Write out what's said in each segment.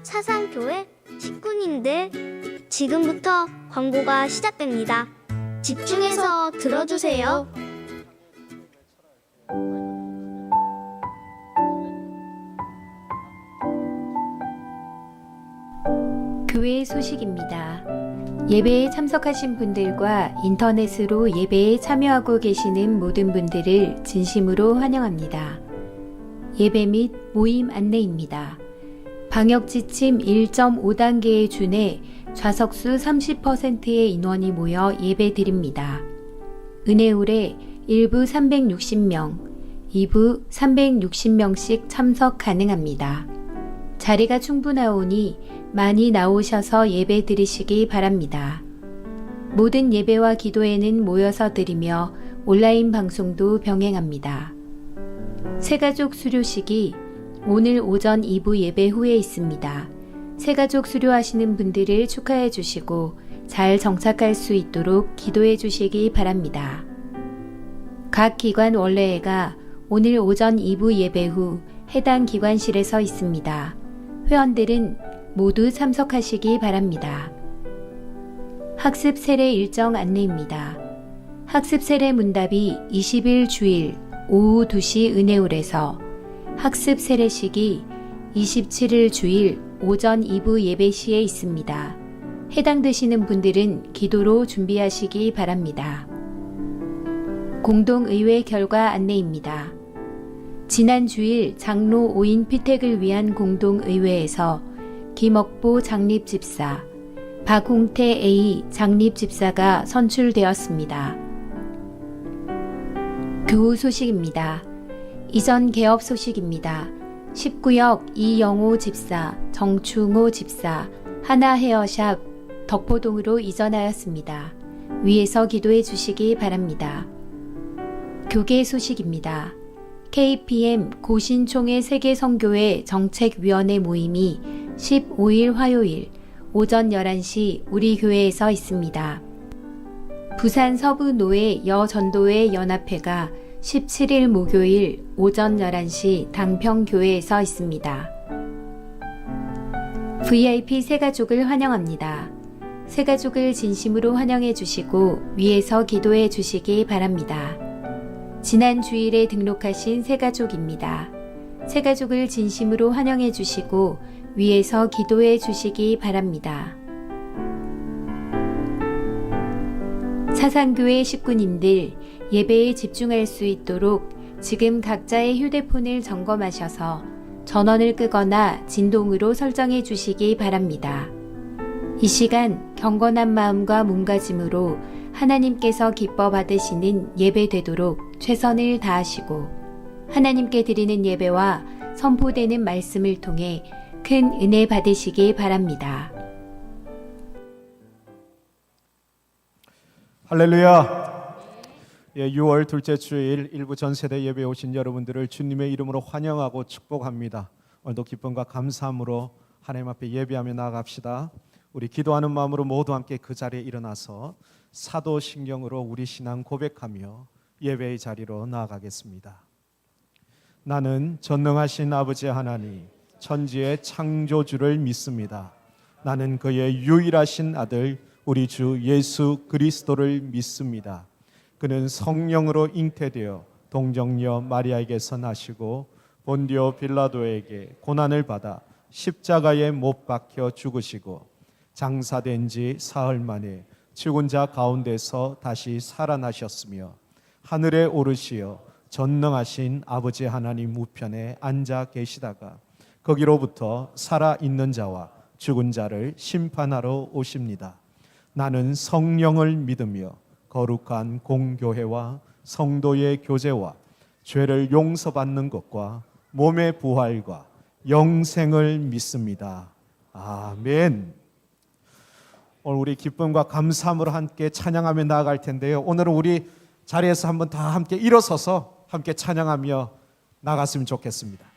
사상교회 식구님들, 지금부터 광고가 시작됩니다. 집중해서 들어주세요. 교회 소식입니다. 예배에 참석하신 분들과 인터넷으로 예배에 참여하고 계시는 모든 분들을 진심으로 환영합니다. 예배 및 모임 안내입니다. 방역지침 1.5단계에 준해 좌석수 30%의 인원이 모여 예배 드립니다. 은혜홀에 1부 360명, 2부 360명씩 참석 가능합니다. 자리가 충분하오니 많이 나오셔서 예배 드리시기 바랍니다. 모든 예배와 기도에는 모여서 드리며 온라인 방송도 병행합니다. 새가족 수료식이 오늘 오전 2부 예배 후에 있습니다. 새가족 수료하시는 분들을 축하해 주시고 잘 정착할 수 있도록 기도해 주시기 바랍니다. 각 기관 원래회가 오늘 오전 2부 예배 후 해당 기관실에서 있습니다. 회원들은 모두 참석하시기 바랍니다. 학습 세례 일정 안내입니다. 학습 세례 문답이 20일 주일 오후 2시 은혜홀에서 학습 세례식이 27일 주일 오전 2부 예배 시에 있습니다. 해당되시는 분들은 기도로 준비하시기 바랍니다. 공동의회 결과 안내입니다. 지난 주일 장로 5인 피택을 위한 공동의회에서 김억보 장립집사, 박홍태 A 장립집사가 선출되었습니다. 교우 소식입니다. 이전 개업 소식입니다. 19역 이영호 집사, 정충호 집사, 하나 헤어샵 덕포동으로 이전하였습니다. 위에서 기도해 주시기 바랍니다. 교계 소식입니다. KPM 고신총회 세계선교회 정책위원회 모임이 15일 화요일 오전 11시 우리 교회에서 있습니다. 부산 서부노회 여전도회 연합회가 17일 목요일 오전 11시 당평교회에서 있습니다. VIP 새가족을 환영합니다. 새가족을 진심으로 환영해 주시고 위에서 기도해 주시기 바랍니다. 지난 주일에 등록하신 새가족입니다. 새가족을 진심으로 환영해 주시고 위에서 기도해 주시기 바랍니다. 사상교회 식구님들, 예배에 집중할 수 있도록 지금 각자의 휴대폰을 점검하셔서 전원을 끄거나 진동으로 설정해 주시기 바랍니다. 이 시간 경건한 마음과 몸가짐으로 하나님께서 기뻐 받으시는 예배 되도록 최선을 다하시고 하나님께 드리는 예배와 선포되는 말씀을 통해 큰 은혜 받으시기 바랍니다. 할렐루야. 6월 둘째 주일 일부 전세대 예배에 오신 여러분들을 주님의 이름으로 환영하고 축복합니다. 오늘도 기쁨과 감사함으로 하나님 앞에 예배하며 나아갑시다. 우리 기도하는 마음으로 모두 함께 그 자리에 일어나서 사도신경으로 우리 신앙 고백하며 예배의 자리로 나아가겠습니다. 나는 전능하신 아버지 하나님 천지의 창조주를 믿습니다. 나는 그의 유일하신 아들 우리 주 예수 그리스도를 믿습니다. 그는 성령으로 잉태되어 동정녀 마리아에게서 나시고 본디오 빌라도에게 고난을 받아 십자가에 못 박혀 죽으시고 장사된 지 사흘 만에 죽은 자 가운데서 다시 살아나셨으며 하늘에 오르시어 전능하신 아버지 하나님 우편에 앉아 계시다가 거기로부터 살아있는 자와 죽은 자를 심판하러 오십니다. 나는 성령을 믿으며 거룩한 공교회와 성도의 교제와 죄를 용서받는 것과 몸의 부활과 영생을 믿습니다. 아멘. 오늘 우리 기쁨과 감사함으로 함께 찬양하며 나아갈 텐데요. 오늘은 우리 자리에서 한번 다 함께 일어서서 함께 찬양하며 나갔으면 좋겠습니다.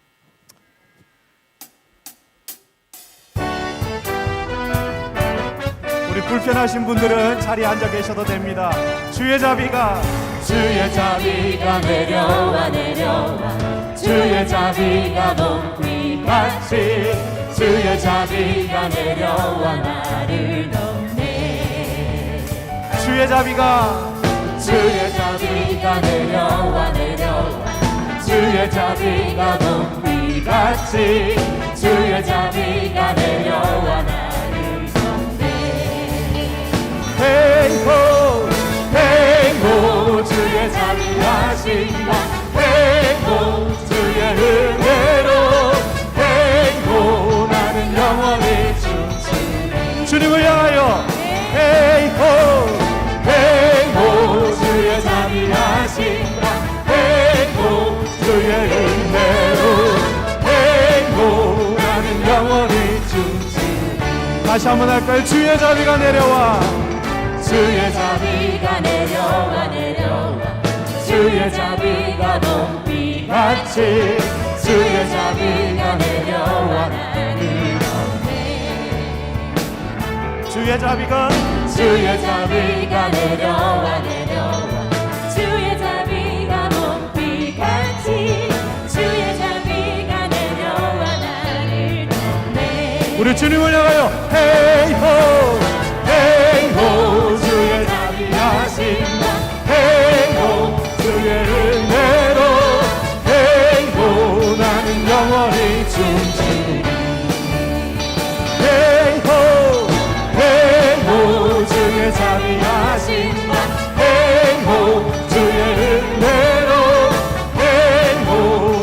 우리 불편하신 분들은 자리에 앉아 계셔도 됩니다. 주의 자비가 내려와 주의 자비가 높이 같이 주의 주의 자비가 내려와 나를 넘네. 주의 자비가 주의 자비가 내려와 주의 자비가 높이같이 주의 자비가 내려와 나를 돕네. 행복 행복 주의 자비하신다. 행복 주의 은혜로 행복 나는 영원히 춤추네. 주님을 향하여 행복 행복 주의 자비하신다. 행복 주의 은혜로 행복 나는 영원히 춤추네. 다시 한번 할까요? 주의 자비가 내려와 주의 자비가 내려와 주의 자비가 높이같이 주의 자비가 내려와 나를 넘네. 주의 자비가 주의 자비가 내려와 주의 자비가 높이같이 주의 자비가 내려와 나를 돕네. 우리 주님을 향하여 행복 행복 주의 자비하신다. 행복 주의 은혜로 행복 나는 영원히 춤추리. 행복 행복 주의 자비하신다. 행복 주의 은혜로 행복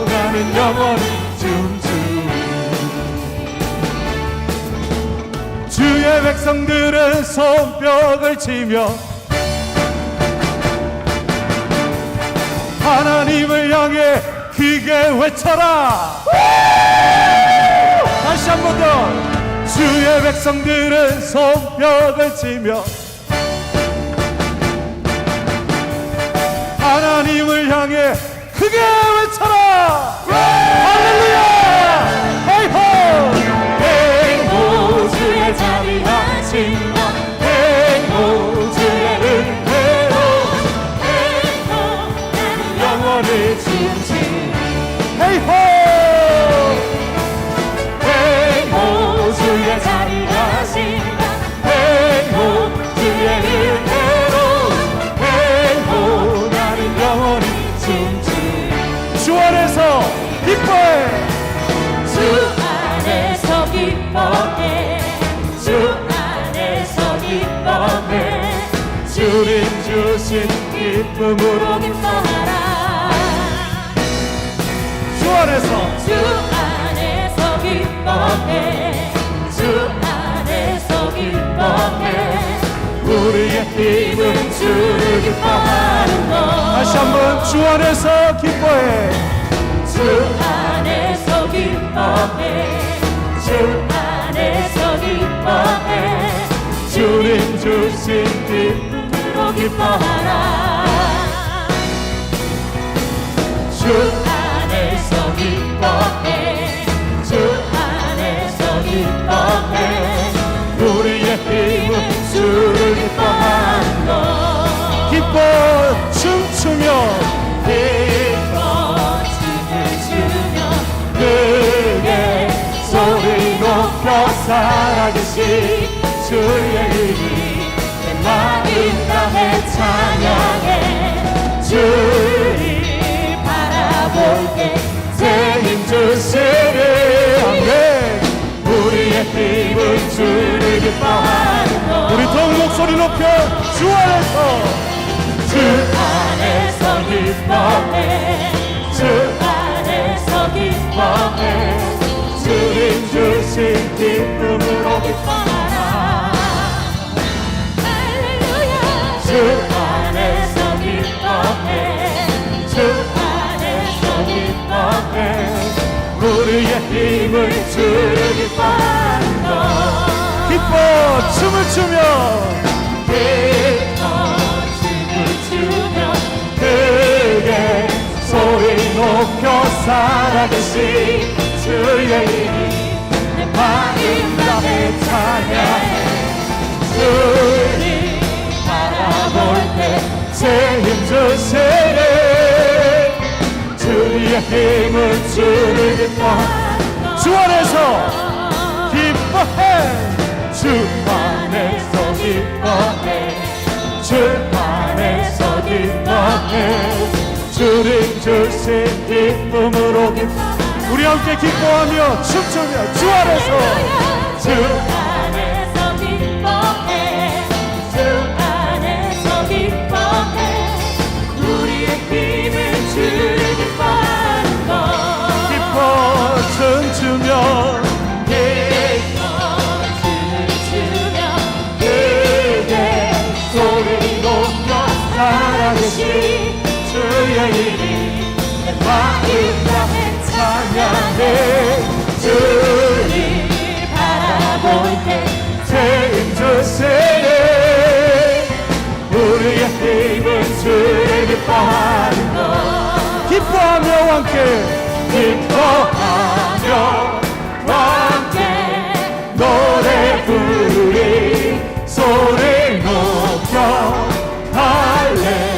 나는 영원히 춤추리. 주의 백성들은 손뼉을 치며 하나님을 향해 크게 외쳐라. 다시 한 번 더. 주의 백성들은 손뼉을 치며 하나님을 향해 크게 외쳐라. 할렐루야. 헤이호. 행복 주의 자비하신다. 행복 주의 은혜로 행복 나는 영원히 춤추리. 헤이호. 행복 주의 자비하신다. 행복 주의 은혜로 행복 나는 영원히 춤추리. 주 안에서 기뻐해. 주 안에서 기뻐해. 주 안에서 기뻐해. 주님 주신 기쁨으로 기뻐하라. 주 안에서 주 안에서 기뻐해. 주 안에서 기뻐해. 우리의 힘은 주를 기뻐하는 것. 다시 한번 주 안에서 기뻐해. 주 안에서 기뻐해. 주 안에서 기뻐해. 주님 주신 기쁨으로 기뻐하라. 주 안에서 기뻐해. 주 안에서 기뻐해. 우리의 힘은 주를 기뻐하는 것. 기뻐 춤추며 기뻐 춤을 추며 크게 소리 높여 살아계신 주의 이름 내 마음 다해 찬양해. 주를 바라볼 때 새 힘 주시리. 아멘. 우리의 힘은 주를 기뻐하는 것. 우리 더욱 목소리 높여 주 안에서 주 안에서 기뻐해. 주 안에서 기뻐해. 주님 주신 기쁨으로 기뻐하라. 할렐루야. 주 안에서 기뻐해. 주 안에서 기뻐해. 우리의 힘을 주를 기뻐하는 것. 기뻐 춤을 추며 기뻐 춤을 추며 크게 소리 높여 살아계신 주의 이름 내 마음 다해 찬양해. 주를 바라볼 때 새 힘 주시네. 주의 힘은 주를 기뻐하는 것. 주 안에서 기뻐 이곳에 기쁨으로 우리 함께 기뻐하며 춤추며 주 안에서 주 안에서 기뻐해 주 안에서 기뻐해 우리의 힘을 주를 기뻐하는 것 기뻐 춤추며 춤추며 그대 소리 높여 살아계신 주의 이름 마음 다해 찬양해 주님 바라볼 때 책임 주시네 우리의 힘은 주를 기뻐하는 것 기뻐하며 함께 기뻐하며 함께 노래 부르리 소리 높여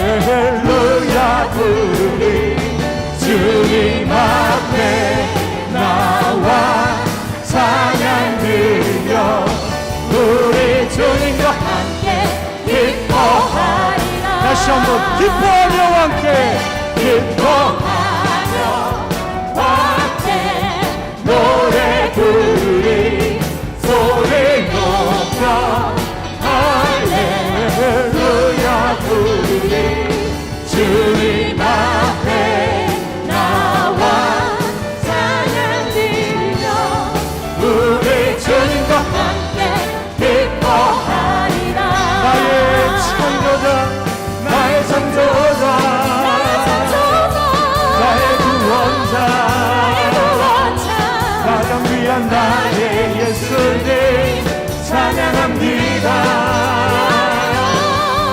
할렐루야 부르리 주님 앞에 나와 찬양 드려 우리 주님과 함께 기뻐하리라 다시 한번 기뻐하며 함께 기뻐하며 함께 노래 부르리 소리 높여 할렐루야 부르리 주님 앞에 나와 찬양 드리며 우리 주님과 함께 기뻐하리라 나의 창조자 나의 창조자 나의 구원자 가장 귀한 나의 예수님 찬양합니다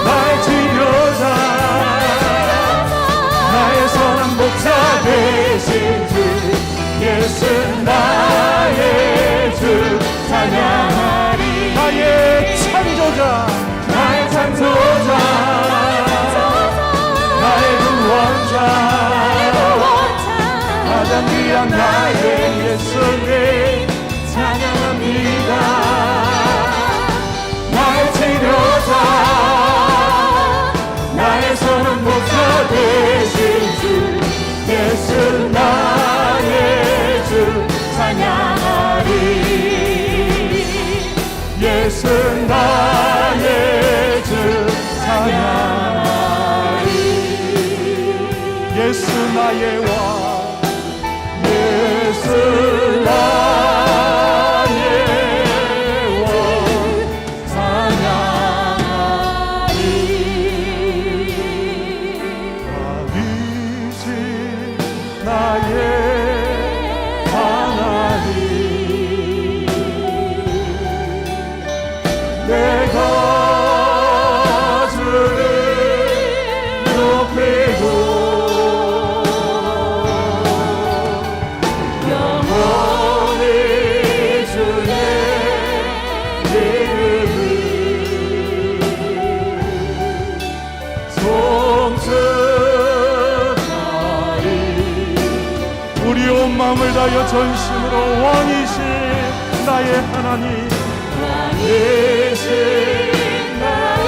나의 치료자 나의 선한 목자 되신 주 예수 나의 주 찬양하리 나의 창조자 나의 창조자 나의 구원자 가장 귀한 나의 예수님 찬양합니다 나의 치료자 나의 선한 목자 되신 주 예수 나의 주 찬양하리 예수 나의 주 찬양하리 예수 나의 왕 예수 나의 왕 찬양하리 다윗이 나의 하나님 내가 주를 높이고 영원히 주의 이름을 송축하리 우리 온 마음을 다하여 전심으로 왕이신 나의 하나님 왕이신 나의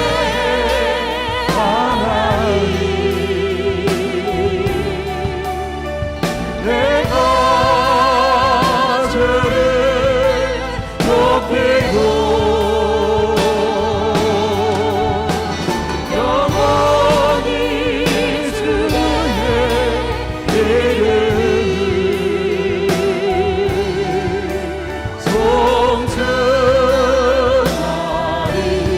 하나님 내가 주를 높이고 영원히 주의 이름을 송축하리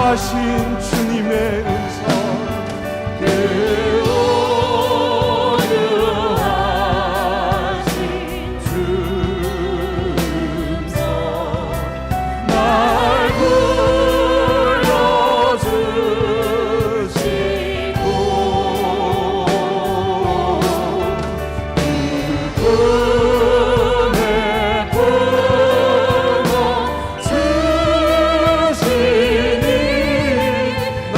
온유하신 주님의 음성 온유하신 주 음성 날 불러주시고 꿈에 주시니 나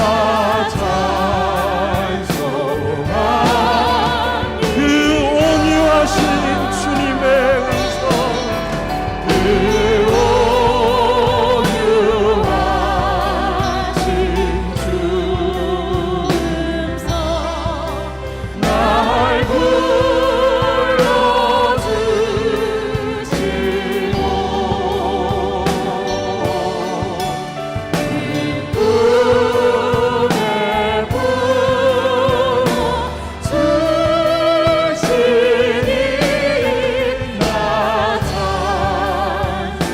찬송하니 그 온유하신 주님의 음성 그 온유하신 주 음성 날 불러주시고 나 찬송합니다.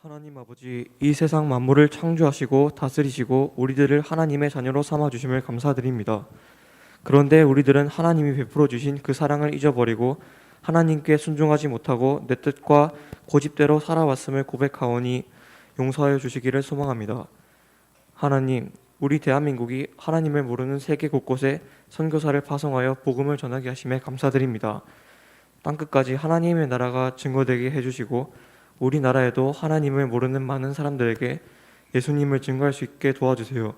하나님 아버지, 이 세상 만물을 창조하시고 다스리시고 우리들을 하나님의 자녀로 삼아주심을 감사드립니다. 그런데 우리들은 하나님이 베풀어 주신 그 사랑을 잊어버리고 하나님께 순종하지 못하고 내 뜻과 고집대로 살아왔음을 고백하오니 용서하여 주시기를 소망합니다. 하나님, 우리 대한민국이 하나님을 모르는 세계 곳곳에 선교사를 파송하여 복음을 전하게 하심에 감사드립니다. 땅끝까지 하나님의 나라가 증거되게 해주시고 우리나라에도 하나님을 모르는 많은 사람들에게 예수님을 증거할 수 있게 도와주세요.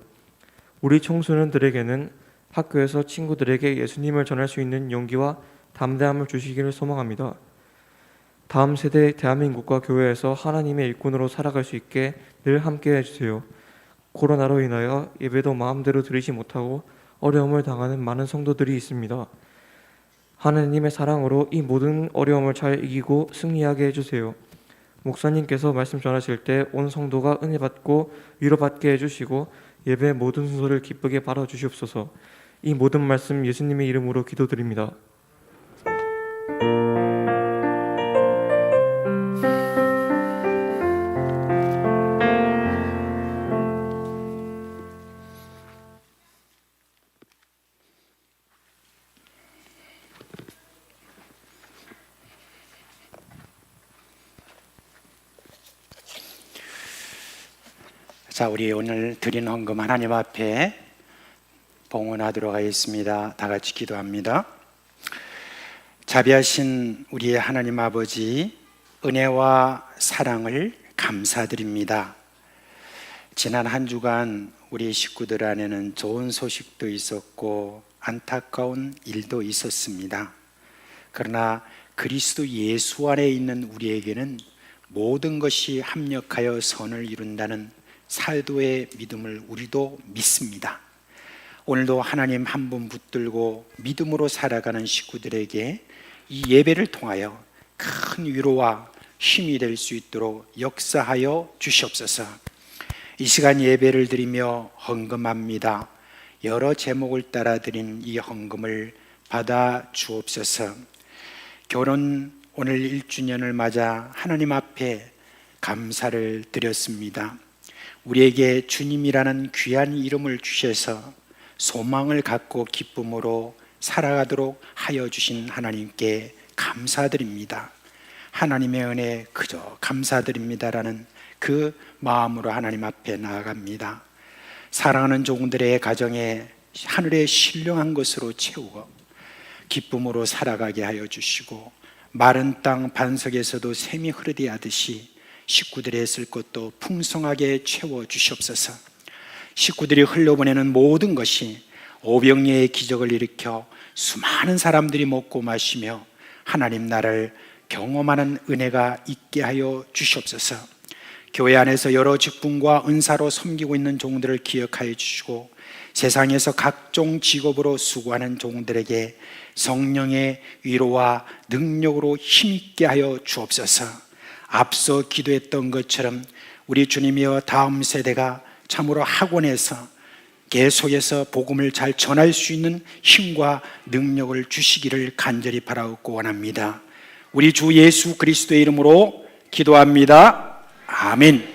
우리 청소년들에게는 학교에서 친구들에게 예수님을 전할 수 있는 용기와 담대함을 주시기를 소망합니다. 다음 세대 대한민국과 교회에서 하나님의 일꾼으로 살아갈 수 있게 늘 함께 해주세요. 코로나로 인하여 예배도 마음대로 드리지 못하고 어려움을 당하는 많은 성도들이 있습니다. 하나님의 사랑으로 이 모든 어려움을 잘 이기고 승리하게 해주세요. 목사님께서 말씀 전하실 때 온 성도가 은혜 받고 위로받게 해주시고 예배 모든 순서를 기쁘게 바라 주시옵소서. 이 모든 말씀 예수님의 이름으로 기도드립니다. 자, 우리 오늘 드린 헌금 하나님 앞에 봉헌하도록 하겠습니다. 다 같이 기도합니다. 자비하신 우리의 하나님 아버지, 은혜와 사랑을 감사드립니다. 지난 한 주간 우리 식구들 안에는 좋은 소식도 있었고 안타까운 일도 있었습니다. 그러나 그리스도 예수 안에 있는 우리에게는 모든 것이 합력하여 선을 이룬다는 살도의 믿음을 우리도 믿습니다. 오늘도 하나님 한 분 붙들고 믿음으로 살아가는 식구들에게 이 예배를 통하여 큰 위로와 힘이 될 수 있도록 역사하여 주시옵소서. 이 시간 예배를 드리며 헌금합니다. 여러 제목을 따라 드린 이 헌금을 받아 주옵소서. 결혼 오늘 1주년을 맞아 하나님 앞에 감사를 드렸습니다. 우리에게 주님이라는 귀한 이름을 주셔서 소망을 갖고 기쁨으로 살아가도록 하여 주신 하나님께 감사드립니다. 하나님의 은혜 그저 감사드립니다라는 그 마음으로 하나님 앞에 나아갑니다. 사랑하는 종들의 가정에 하늘의 신령한 것으로 채우고 기쁨으로 살아가게 하여 주시고 마른 땅 반석에서도 샘이 흐르게 하듯이 식구들이 쓸 것도 풍성하게 채워 주시옵소서. 식구들이 흘려보내는 모든 것이 오병이의 기적을 일으켜 수많은 사람들이 먹고 마시며 하나님 나라를 경험하는 은혜가 있게 하여 주시옵소서. 교회 안에서 여러 직분과 은사로 섬기고 있는 종들을 기억하여 주시고 세상에서 각종 직업으로 수고하는 종들에게 성령의 위로와 능력으로 힘있게 하여 주옵소서. 앞서 기도했던 것처럼 우리 주님이여 다음 세대가 참으로 학원에서 계속해서 복음을 잘 전할 수 있는 힘과 능력을 주시기를 간절히 바라고 원합니다. 우리 주 예수 그리스도의 이름으로 기도합니다. 아멘.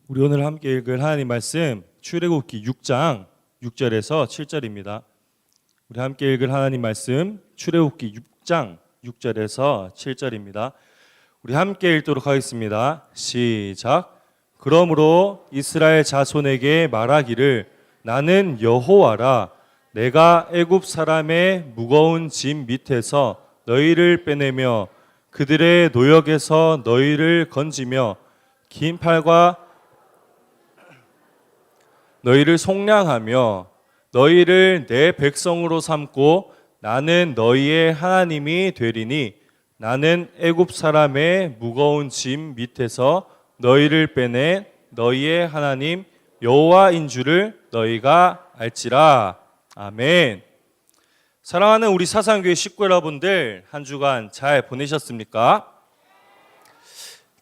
우리 오늘 함께 읽을 하나님 말씀 출애굽기 6장 6절에서 7절입니다. 우리 함께 읽을 하나님 말씀 출애굽기 6장 6절에서 7절입니다. 우리 함께 읽도록 하겠습니다. 시작. 그러므로 이스라엘 자손에게 말하기를 나는 여호와라. 내가 애굽 사람의 무거운 짐 밑에서 너희를 빼내며 그들의 노역에서 너희를 건지며 긴 팔과 너희를 속량하며 너희를 내 백성으로 삼고 나는 너희의 하나님이 되리니 나는 애굽 사람의 무거운 짐 밑에서 너희를 빼내 너희의 하나님 여호와인 줄을 너희가 알지라. 아멘. 사랑하는 우리 사상교회 식구 여러분들, 한 주간 잘 보내셨습니까?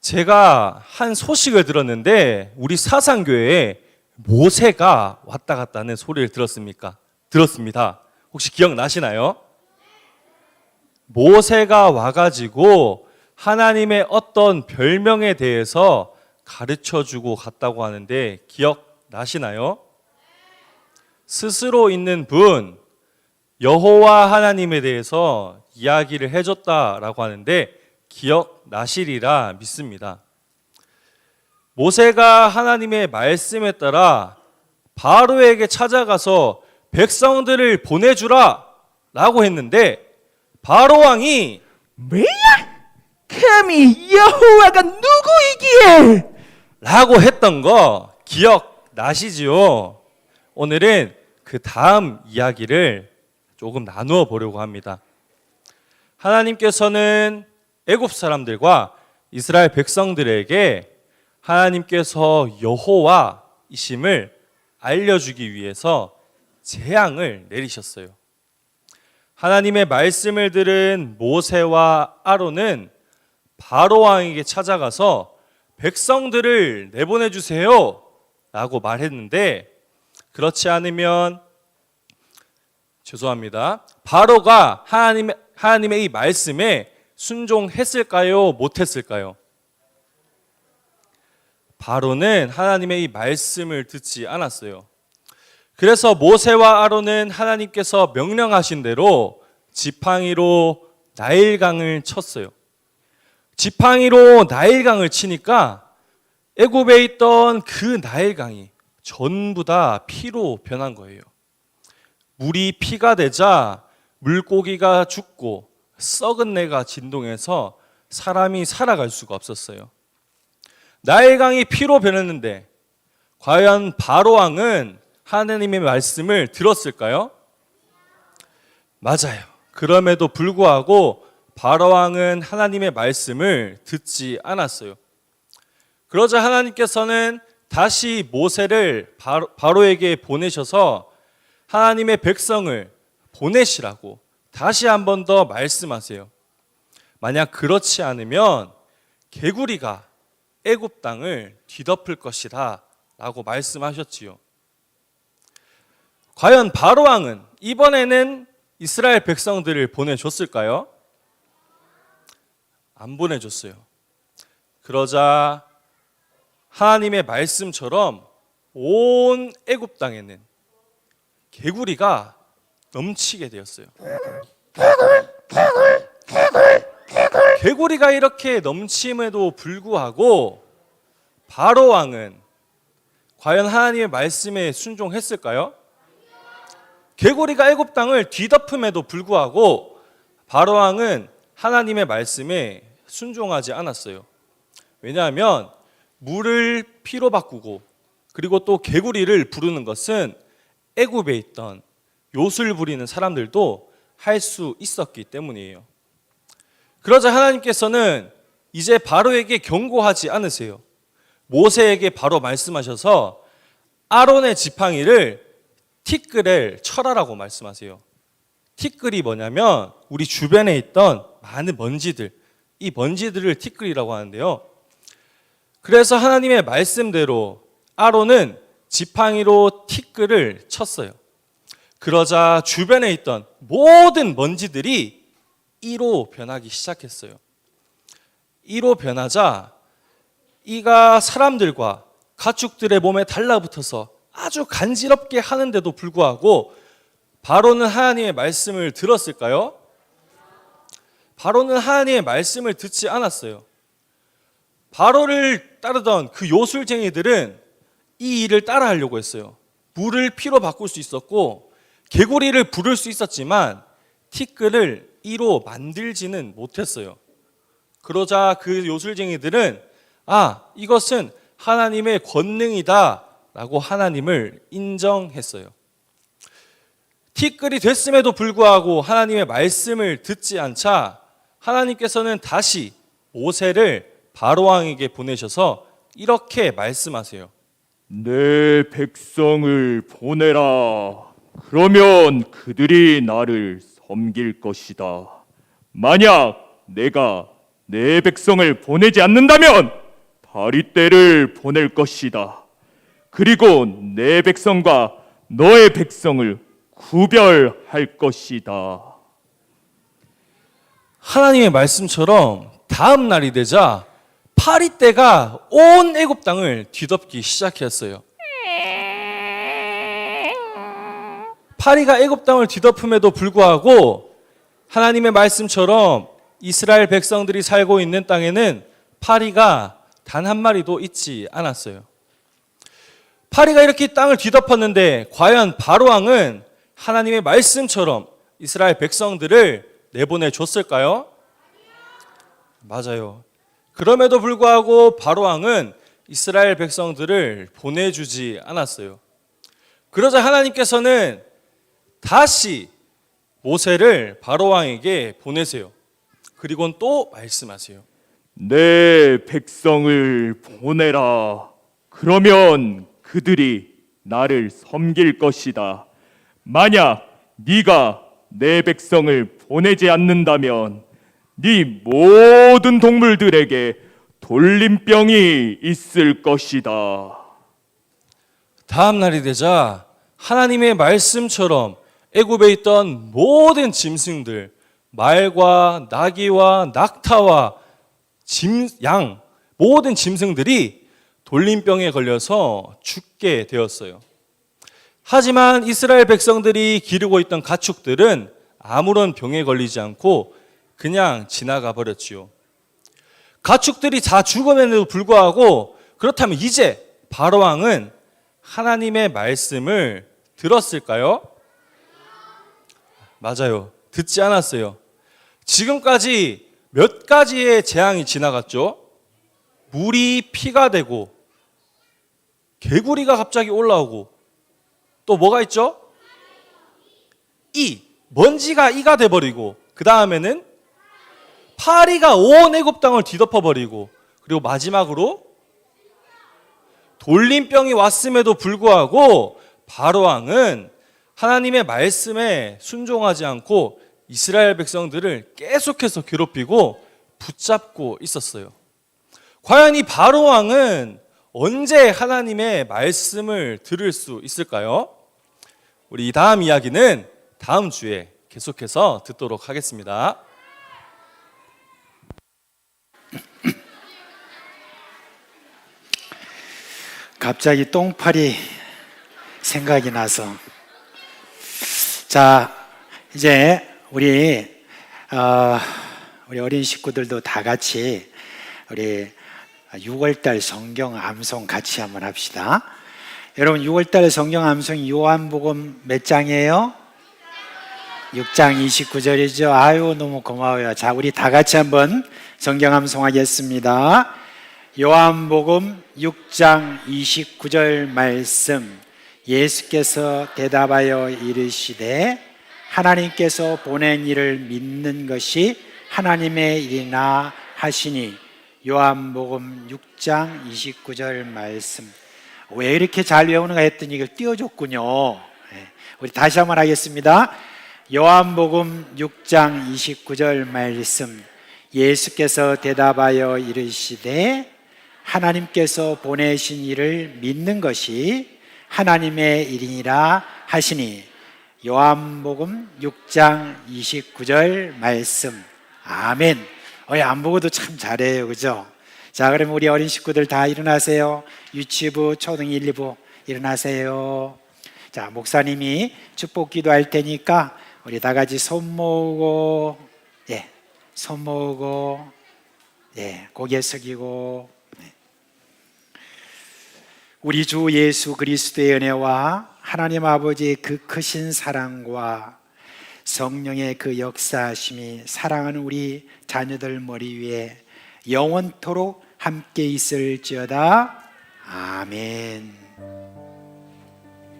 제가 한 소식을 들었는데 우리 사상교회에 모세가 왔다 갔다 하는 소리를 들었습니까? 들었습니다. 혹시 기억나시나요? 모세가 와가지고 하나님의 어떤 별명에 대해서 가르쳐주고 갔다고 하는데 기억나시나요? 스스로 있는 분, 여호와 하나님에 대해서 이야기를 해줬다라고 하는데 기억나시리라 믿습니다. 모세가 하나님의 말씀에 따라 바로에게 찾아가서 백성들을 보내주라 라고 했는데 바로 왕이 뭐야? 감히 여호와가 누구이기에? 라고 했던 거 기억나시지요? 오늘은 그 다음 이야기를 조금 나누어 보려고 합니다. 하나님께서는 애굽 사람들과 이스라엘 백성들에게 하나님께서 여호와이심을 알려주기 위해서 재앙을 내리셨어요. 하나님의 말씀을 들은 모세와 아론은 바로 왕에게 찾아가서 백성들을 내보내 주세요 라고 말했는데 그렇지 않으면 죄송합니다. 바로가 하나님의 이 말씀에 순종했을까요? 못했을까요? 바로는 하나님의 이 말씀을 듣지 않았어요. 그래서 모세와 아론은 하나님께서 명령하신 대로 지팡이로 나일강을 쳤어요. 지팡이로 나일강을 치니까 애굽에 있던 그 나일강이 전부 다 피로 변한 거예요. 물이 피가 되자 물고기가 죽고 썩은 내가 진동해서 사람이 살아갈 수가 없었어요. 나일강이 피로 변했는데 과연 바로 왕은 하나님의 말씀을 들었을까요? 맞아요. 그럼에도 불구하고 바로 왕은 하나님의 말씀을 듣지 않았어요. 그러자 하나님께서는 다시 모세를 바로에게 보내셔서 하나님의 백성을 보내시라고 다시 한 번 더 말씀하세요. 만약 그렇지 않으면 개구리가 애굽 땅을 뒤덮을 것이다 라고 말씀하셨지요. 과연 바로 왕은 이번에는 이스라엘 백성들을 보내줬을까요? 안 보내줬어요. 그러자 하나님의 말씀처럼 온 애굽 땅에는 개구리가 넘치게 되었어요. 개구리가 이렇게 넘침에도 불구하고 바로 왕은 과연 하나님의 말씀에 순종했을까요? 개구리가 애굽 땅을 뒤덮음에도 불구하고 바로 왕은 하나님의 말씀에 순종하지 않았어요. 왜냐하면 물을 피로 바꾸고 그리고 또 개구리를 부르는 것은 애굽에 있던 요술 부리는 사람들도 할 수 있었기 때문이에요. 그러자 하나님께서는 이제 바로에게 경고하지 않으세요. 모세에게 바로 말씀하셔서 아론의 지팡이를 티끌을 철하라고 말씀하세요. 티끌이 뭐냐면 우리 주변에 있던 많은 먼지들, 이 먼지들을 티끌이라고 하는데요. 그래서 하나님의 말씀대로 아론은 지팡이로 티끌을 쳤어요. 그러자 주변에 있던 모든 먼지들이 이로 변하기 시작했어요. 이로 변하자 이가 사람들과 가축들의 몸에 달라붙어서 아주 간지럽게 하는데도 불구하고 바로는 하나님의 말씀을 들었을까요? 바로는 하나님의 말씀을 듣지 않았어요. 바로를 따르던 그 요술쟁이들은 이 일을 따라하려고 했어요. 물을 피로 바꿀 수 있었고 개구리를 부를 수 있었지만 티끌을 이로 만들지는 못했어요. 그러자 그 요술쟁이들은 이것은 하나님의 권능이다 라고 하나님을 인정했어요. 티끌이 됐음에도 불구하고 하나님의 말씀을 듣지 않자 하나님께서는 다시 모세를 바로왕에게 보내셔서 이렇게 말씀하세요. 내 백성을 보내라. 그러면 그들이 나를 섬길 것이다. 만약 내가 내 백성을 보내지 않는다면 바리떼를 보낼 것이다. 그리고 내 백성과 너의 백성을 구별할 것이다. 하나님의 말씀처럼 다음 날이 되자 파리떼가 온 애굽 땅을 뒤덮기 시작했어요. 파리가 애굽 땅을 뒤덮음에도 불구하고 하나님의 말씀처럼 이스라엘 백성들이 살고 있는 땅에는 파리가 단 한 마리도 있지 않았어요. 파리가 이렇게 땅을 뒤덮었는데 과연 바로왕은 하나님의 말씀처럼 이스라엘 백성들을 내보내 줬을까요? 맞아요. 그럼에도 불구하고 바로왕은 이스라엘 백성들을 보내주지 않았어요. 그러자 하나님께서는 다시 모세를 바로왕에게 보내세요. 그리고는 또 말씀하세요. 내 백성을 보내라. 그러면 그들이 나를 섬길 것이다. 만약 네가 내 백성을 보내지 않는다면 네 모든 동물들에게 돌림병이 있을 것이다. 다음 날이 되자 하나님의 말씀처럼 애굽에 있던 모든 짐승들, 말과 나귀와 낙타와 양, 모든 짐승들이 돌림병에 걸려서 죽게 되었어요. 하지만 이스라엘 백성들이 기르고 있던 가축들은 아무런 병에 걸리지 않고 그냥 지나가 버렸지요. 가축들이 다 죽음에도 불구하고 그렇다면 이제 바로왕은 하나님의 말씀을 들었을까요? 맞아요. 듣지 않았어요. 지금까지 몇 가지의 재앙이 지나갔죠. 물이 피가 되고 개구리가 갑자기 올라오고 또 뭐가 있죠? 먼지가 이가 돼버리고 그 다음에는 파리가 온 애굽 땅을 뒤덮어버리고 그리고 마지막으로 돌림병이 왔음에도 불구하고 바로왕은 하나님의 말씀에 순종하지 않고 이스라엘 백성들을 계속해서 괴롭히고 붙잡고 있었어요. 과연 이 바로왕은 언제 하나님의 말씀을 들을 수 있을까요? 우리 이 다음 이야기는 다음 주에 계속해서 듣도록 하겠습니다. 갑자기 똥파리 생각이 나서 자 이제 우리 어린 식구들도 다 같이 우리 6월달 성경 암송 같이 한번 합시다. 여러분 6월달 성경 암송이 요한복음 몇 장이에요? 6장 29절이죠. 아유 너무 고마워요. 자 우리 다 같이 한번 성경 암송하겠습니다. 요한복음 6장 29절 말씀. 예수께서 대답하여 이르시되 하나님께서 보낸 이를 믿는 것이 하나님의 일이나 하시니. 요한복음 6장 29절 말씀. 왜 이렇게 잘 외우는가 했더니 이걸 띄워줬군요. 우리 다시 한번 하겠습니다. 요한복음 6장 29절 말씀. 예수께서 대답하여 이르시되 하나님께서 보내신 이를 믿는 것이 하나님의 일이니라 하시니. 요한복음 6장 29절 말씀. 아멘. 안 보고도 참 잘해요, 그죠? 자, 그럼 우리 어린 식구들 다 일어나세요. 유치부, 초등 1, 2부 일어나세요. 자, 목사님이 축복 기도할 테니까 우리 다 같이 손 모으고, 손 모으고, 고개 숙이고. 우리 주 예수 그리스도의 은혜와 하나님 아버지의 그 크신 사랑과 성령의 그 역사하심이 사랑하는 우리 자녀들 머리 위에 영원토록 함께 있을지어다. 아멘.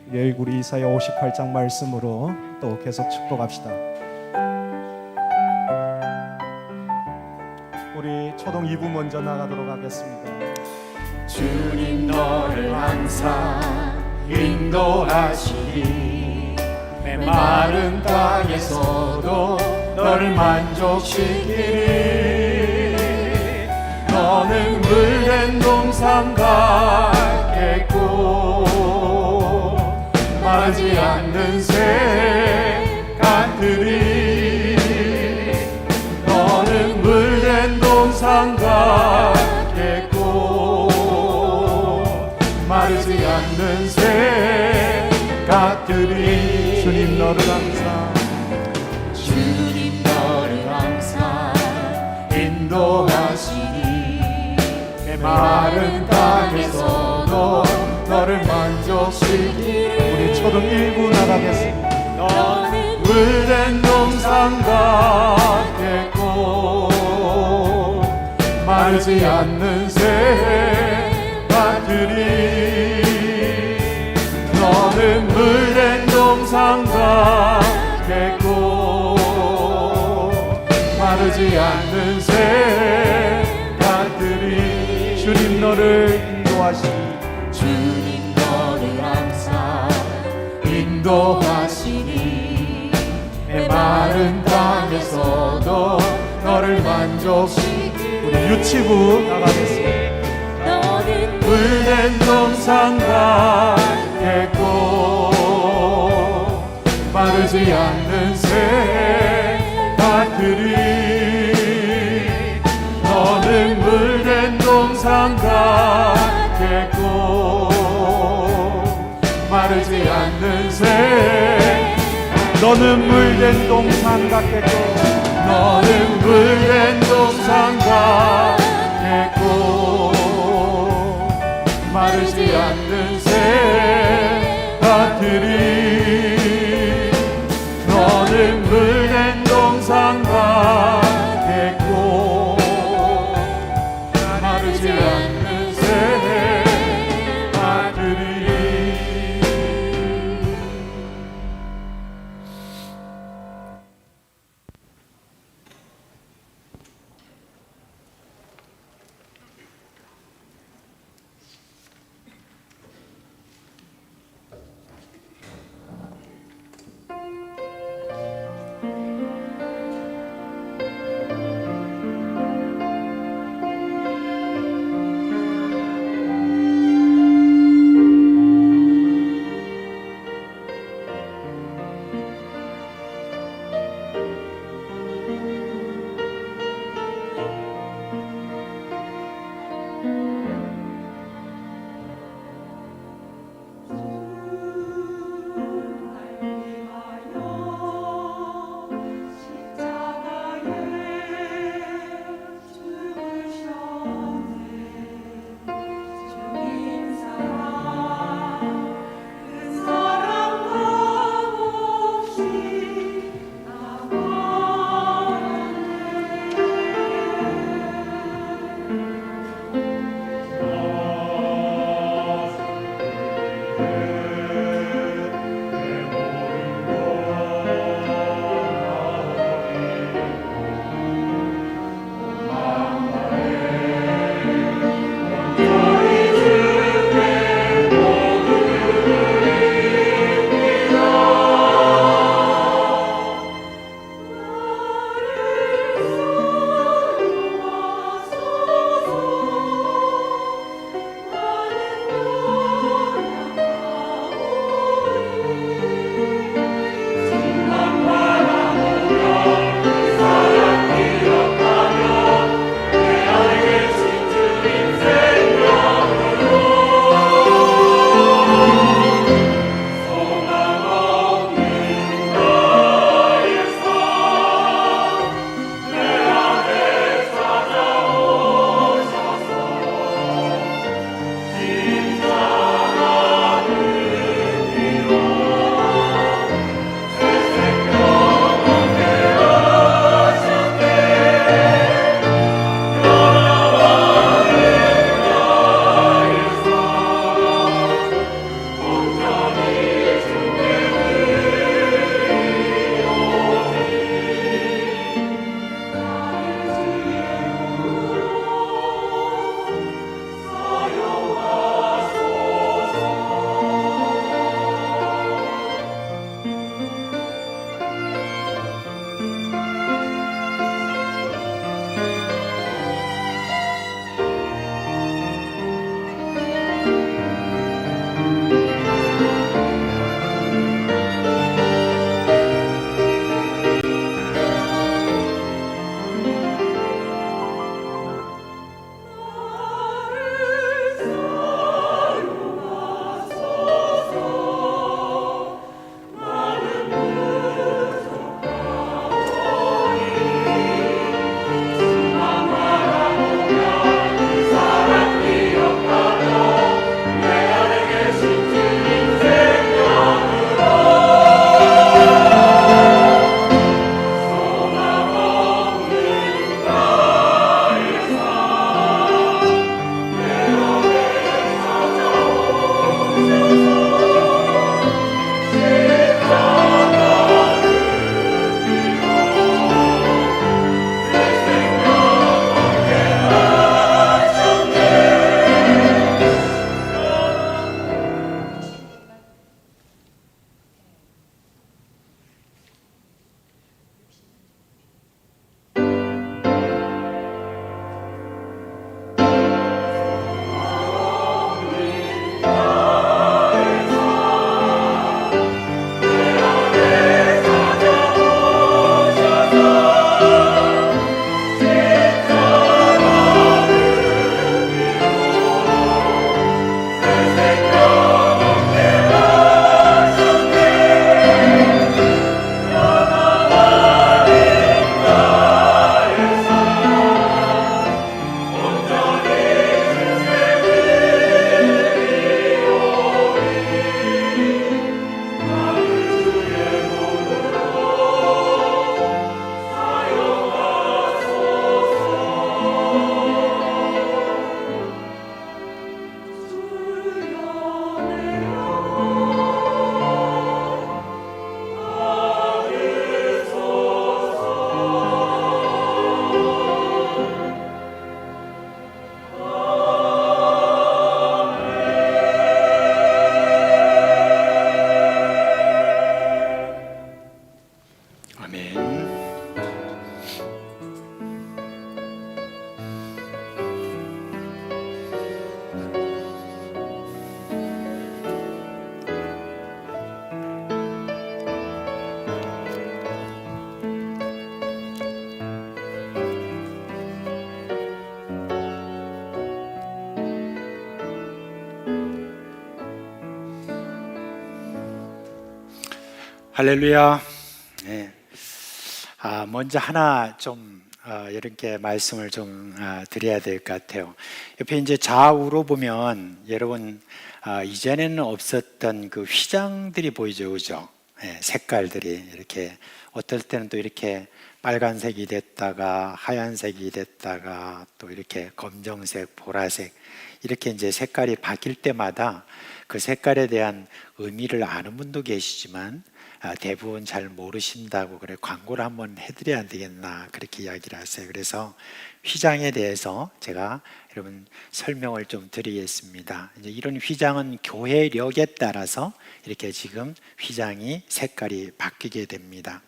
우리 이사야 58장 말씀으로 또 계속 축복합시다. 우리 초등 2부 먼저 나가도록 하겠습니다. 주님 너를 항상 인도하시니 메마른 땅에서도 너를 만족시키니 너는 물된 동산 같겠고 마르지 않는 새같으리 너는 물된 동산 같겠고 마르지 않는 새같으리 주님 너를 항상 인도하시니 메마른 땅에서도 너를 만족시키니 우리 초등 1부 나가겠습니다. 너는 물된 동산 같겠고 마르지 않는 새같으리 너는 물된 동산 같겠고 마르지 않는 새같으리 주님 너를 인도하시니 주님 너를 항상 인도하시니 메마른 땅에서도 너를 만족시키니 우리 유치부 나가겠습니다. 너는 물된 동산 같겠고 마르지 않는 새같으리 너는 물된 동산 같겠고 마르지 않는 새 너는 물된 동산 같겠고 너는 물된 동산 같겠고 마르지 않는 새같으리 너는 물된 동산 같겠고 마르지 않는 새같으리 할렐루야. 네. 먼저 하나 좀 이렇게 말씀을 좀 드려야 될 것 같아요. 옆에 이제 좌우로 보면 여러분 이전에는 없었던 그 휘장들이 보이죠, 그죠? 네, 색깔들이 이렇게 어떨 때는 또 이렇게 빨간색이 됐다가 하얀색이 됐다가 또 이렇게 검정색, 보라색 이렇게 이제 색깔이 바뀔 때마다 그 색깔에 대한 의미를 아는 분도 계시지만 대부분 잘 모르신다고 그래 광고를 한번 해드려야 안 되겠나 그렇게 이야기를 하세요. 그래서 휘장에 대해서 제가 여러분 설명을 좀 드리겠습니다. 이제 이런 휘장은 교회력에 따라서 이렇게 지금 휘장이 색깔이 바뀌게 됩니다.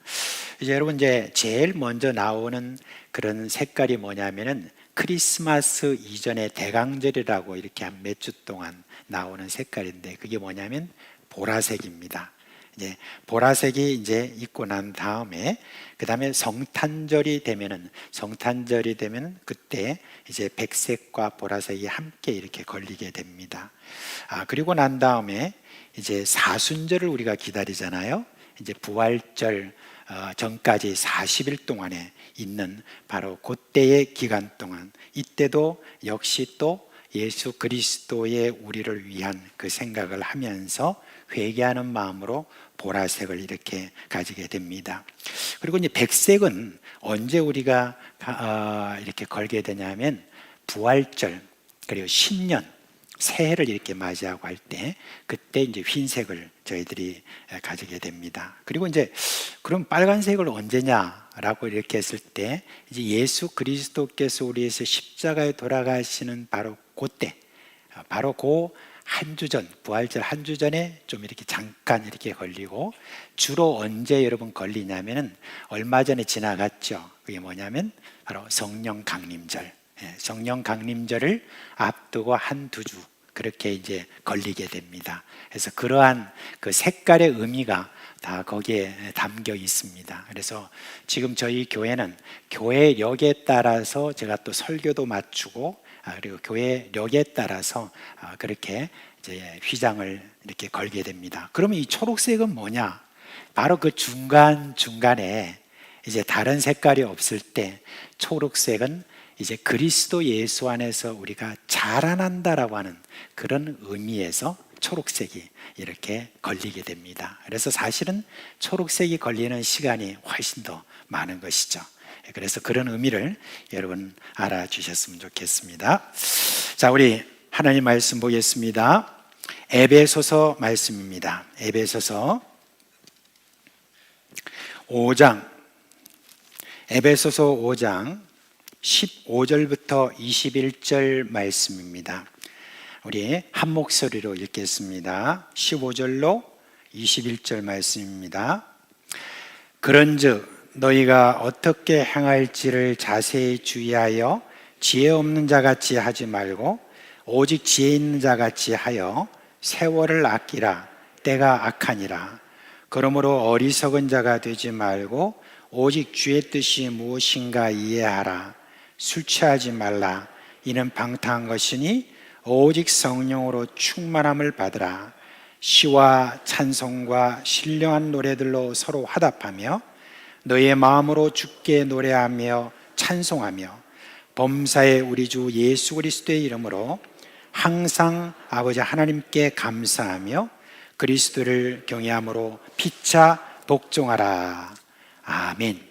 이제 여러분 이제 제일 먼저 나오는 그런 색깔이 뭐냐면은 크리스마스 이전의 대강절이라고 이렇게 한 몇 주 동안 나오는 색깔인데 그게 뭐냐면 보라색입니다. 이제 보라색이 이제 있고 난 다음에 그 다음에 성탄절이 되면 그때 이제 백색과 보라색이 함께 이렇게 걸리게 됩니다. 그리고 난 다음에 이제 사순절을 우리가 기다리잖아요. 이제 부활절 전까지 40일 동안에 있는 바로 그때의 기간 동안 이때도 역시 또 예수 그리스도의 우리를 위한 그 생각을 하면서 회개하는 마음으로 보라색을 이렇게 가지게 됩니다. 그리고 이제 백색은 언제 우리가 이렇게 걸게 되냐면 부활절 그리고 신년 새해를 이렇게 맞이하고 할 때 그때 이제 흰색을 저희들이 가지게 됩니다. 그리고 이제 그럼 빨간색을 언제냐라고 이렇게 했을 때 이제 예수 그리스도께서 우리에서 십자가에 돌아가시는 바로 그때 바로 그 한 주 전, 부활절 한 주 전에 좀 이렇게 잠깐 이렇게 걸리고 주로 언제 여러분 걸리냐면은 얼마 전에 지나갔죠. 그게 뭐냐면 바로 성령 강림절. 성령 강림절을 앞두고 한 두 주 그렇게 이제 걸리게 됩니다. 그래서 그러한 그 색깔의 의미가 다 거기에 담겨 있습니다. 그래서 지금 저희 교회는 교회력에 따라서 제가 또 설교도 맞추고 그리고 교회력에 따라서 그렇게 이제 휘장을 이렇게 걸게 됩니다. 그러면 이 초록색은 뭐냐? 바로 그 중간에 이제 다른 색깔이 없을 때 초록색은 이제 그리스도 예수 안에서 우리가 자라난다라고 하는 그런 의미에서 초록색이 이렇게 걸리게 됩니다. 그래서 사실은 초록색이 걸리는 시간이 훨씬 더 많은 것이죠. 그래서 그런 의미를 여러분 알아주셨으면 좋겠습니다. 자, 우리 하나님 말씀 보겠습니다. 에베소서 말씀입니다. 에베소서 5장 15절부터 21절 말씀입니다. 우리 한 목소리로 읽겠습니다. 15절로 21절 말씀입니다. 그런즉 너희가 어떻게 행할지를 자세히 주의하여 지혜 없는 자같이 하지 말고 오직 지혜 있는 자같이 하여 세월을 아끼라. 때가 악하니라. 그러므로 어리석은 자가 되지 말고 오직 주의 뜻이 무엇인가 이해하라. 술 취하지 말라. 이는 방탕한 것이니 오직 성령으로 충만함을 받으라. 시와 찬송과 신령한 노래들로 서로 화답하며 너의 마음으로 주께 노래하며 찬송하며 범사에 우리 주 예수 그리스도의 이름으로 항상 아버지 하나님께 감사하며 그리스도를 경외함으로 피차 복종하라. 아멘.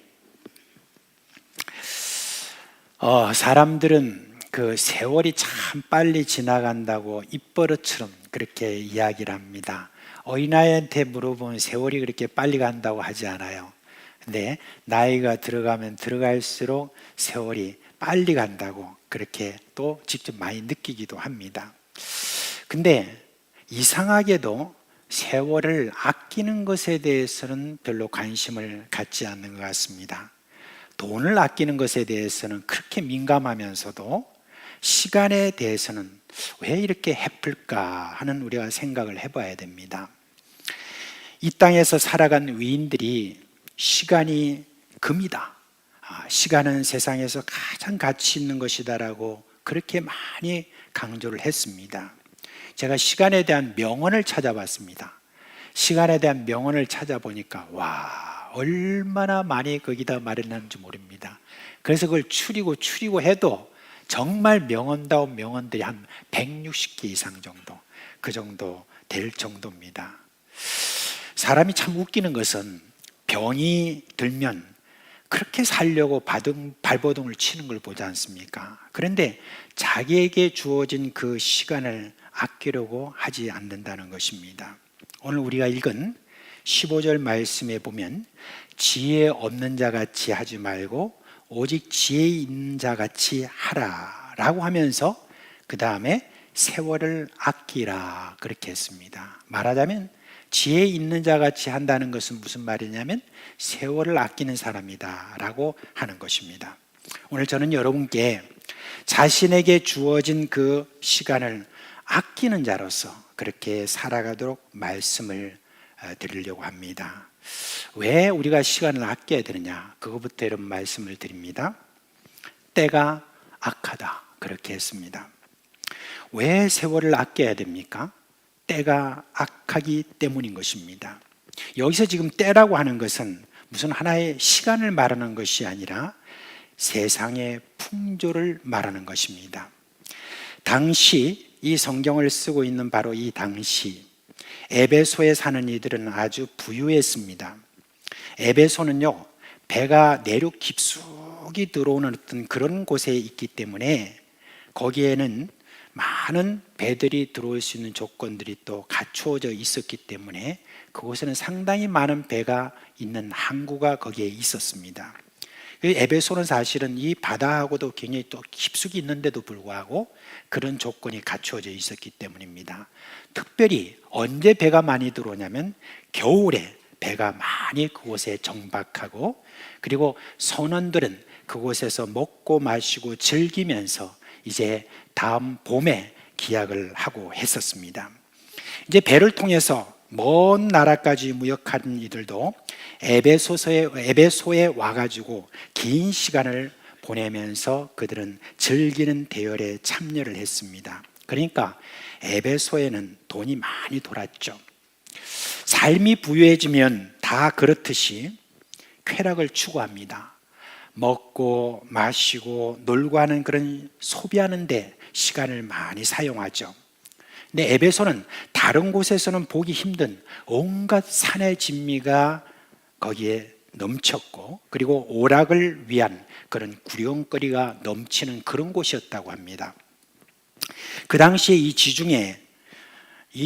사람들은 그 세월이 참 빨리 지나간다고 입버릇처럼 그렇게 이야기를 합니다. 어린아이한테 물어보면 세월이 그렇게 빨리 간다고 하지 않아요. 근데 나이가 들어가면 들어갈수록 세월이 빨리 간다고 그렇게 또 직접 많이 느끼기도 합니다. 근데 이상하게도 세월을 아끼는 것에 대해서는 별로 관심을 갖지 않는 것 같습니다. 돈을 아끼는 것에 대해서는 그렇게 민감하면서도 시간에 대해서는 왜 이렇게 해플까 하는 우리가 생각을 해봐야 됩니다. 이 땅에서 살아간 위인들이 시간이 금이다. 시간은 세상에서 가장 가치 있는 것이다라고 그렇게 많이 강조를 했습니다. 제가 시간에 대한 명언을 찾아봤습니다. 시간에 대한 명언을 찾아보니까 와, 얼마나 많이 거기다 마련하는지 모릅니다. 그래서 그걸 추리고 해도 정말 명언다운 명언들이 한 160개 이상 정도, 그 정도 될 정도입니다. 사람이 참 웃기는 것은 병이 들면 그렇게 살려고 발버둥을 치는 걸 보지 않습니까? 그런데 자기에게 주어진 그 시간을 아끼려고 하지 않는다는 것입니다. 오늘 우리가 읽은 15절 말씀에 보면 지혜 없는 자 같이 하지 말고 오직 지혜 있는 자 같이 하라 라고 하면서 그 다음에 세월을 아끼라 그렇게 했습니다. 말하자면 지혜 있는 자 같이 한다는 것은 무슨 말이냐면 세월을 아끼는 사람이다 라고 하는 것입니다. 오늘 저는 여러분께 자신에게 주어진 그 시간을 아끼는 자로서 그렇게 살아가도록 말씀을 드리려고 합니다. 왜 우리가 시간을 아껴야 되느냐? 그것부터 이런 말씀을 드립니다. 때가 악하다 그렇게 했습니다. 왜 세월을 아껴야 됩니까? 때가 악하기 때문인 것입니다. 여기서 지금 때라고 하는 것은 무슨 하나의 시간을 말하는 것이 아니라 세상의 풍조를 말하는 것입니다. 당시 이 성경을 쓰고 있는 바로 이 당시 에베소에 사는 이들은 아주 부유했습니다. 에베소는요, 배가 내륙 깊숙이 들어오는 어떤 그런 곳에 있기 때문에 거기에는 많은 배들이 들어올 수 있는 조건들이 또 갖추어져 있었기 때문에 그곳에는 상당히 많은 배가 있는 항구가 거기에 있었습니다. 에베소는 사실은 이 바다하고도 굉장히 또 깊숙이 있는데도 불구하고 그런 조건이 갖추어져 있었기 때문입니다. 특별히 언제 배가 많이 들어오냐면 겨울에 배가 많이 그곳에 정박하고, 그리고 선원들은 그곳에서 먹고 마시고 즐기면서 이제 다음 봄에 기약을 하고 했었습니다. 이제 배를 통해서 먼 나라까지 무역하는 이들도 에베소에 와가지고 긴 시간을 보내면서 그들은 즐기는 대열에 참여를 했습니다. 그러니까 에베소에는 돈이 많이 돌았죠. 삶이 부유해지면 다 그렇듯이 쾌락을 추구합니다. 먹고 마시고 놀고 하는 그런 소비하는 데 시간을 많이 사용하죠. 근데 에베소는 다른 곳에서는 보기 힘든 온갖 산의 진미가 거기에 넘쳤고, 그리고 오락을 위한 그런 구경거리가 넘치는 그런 곳이었다고 합니다. 그 당시에 이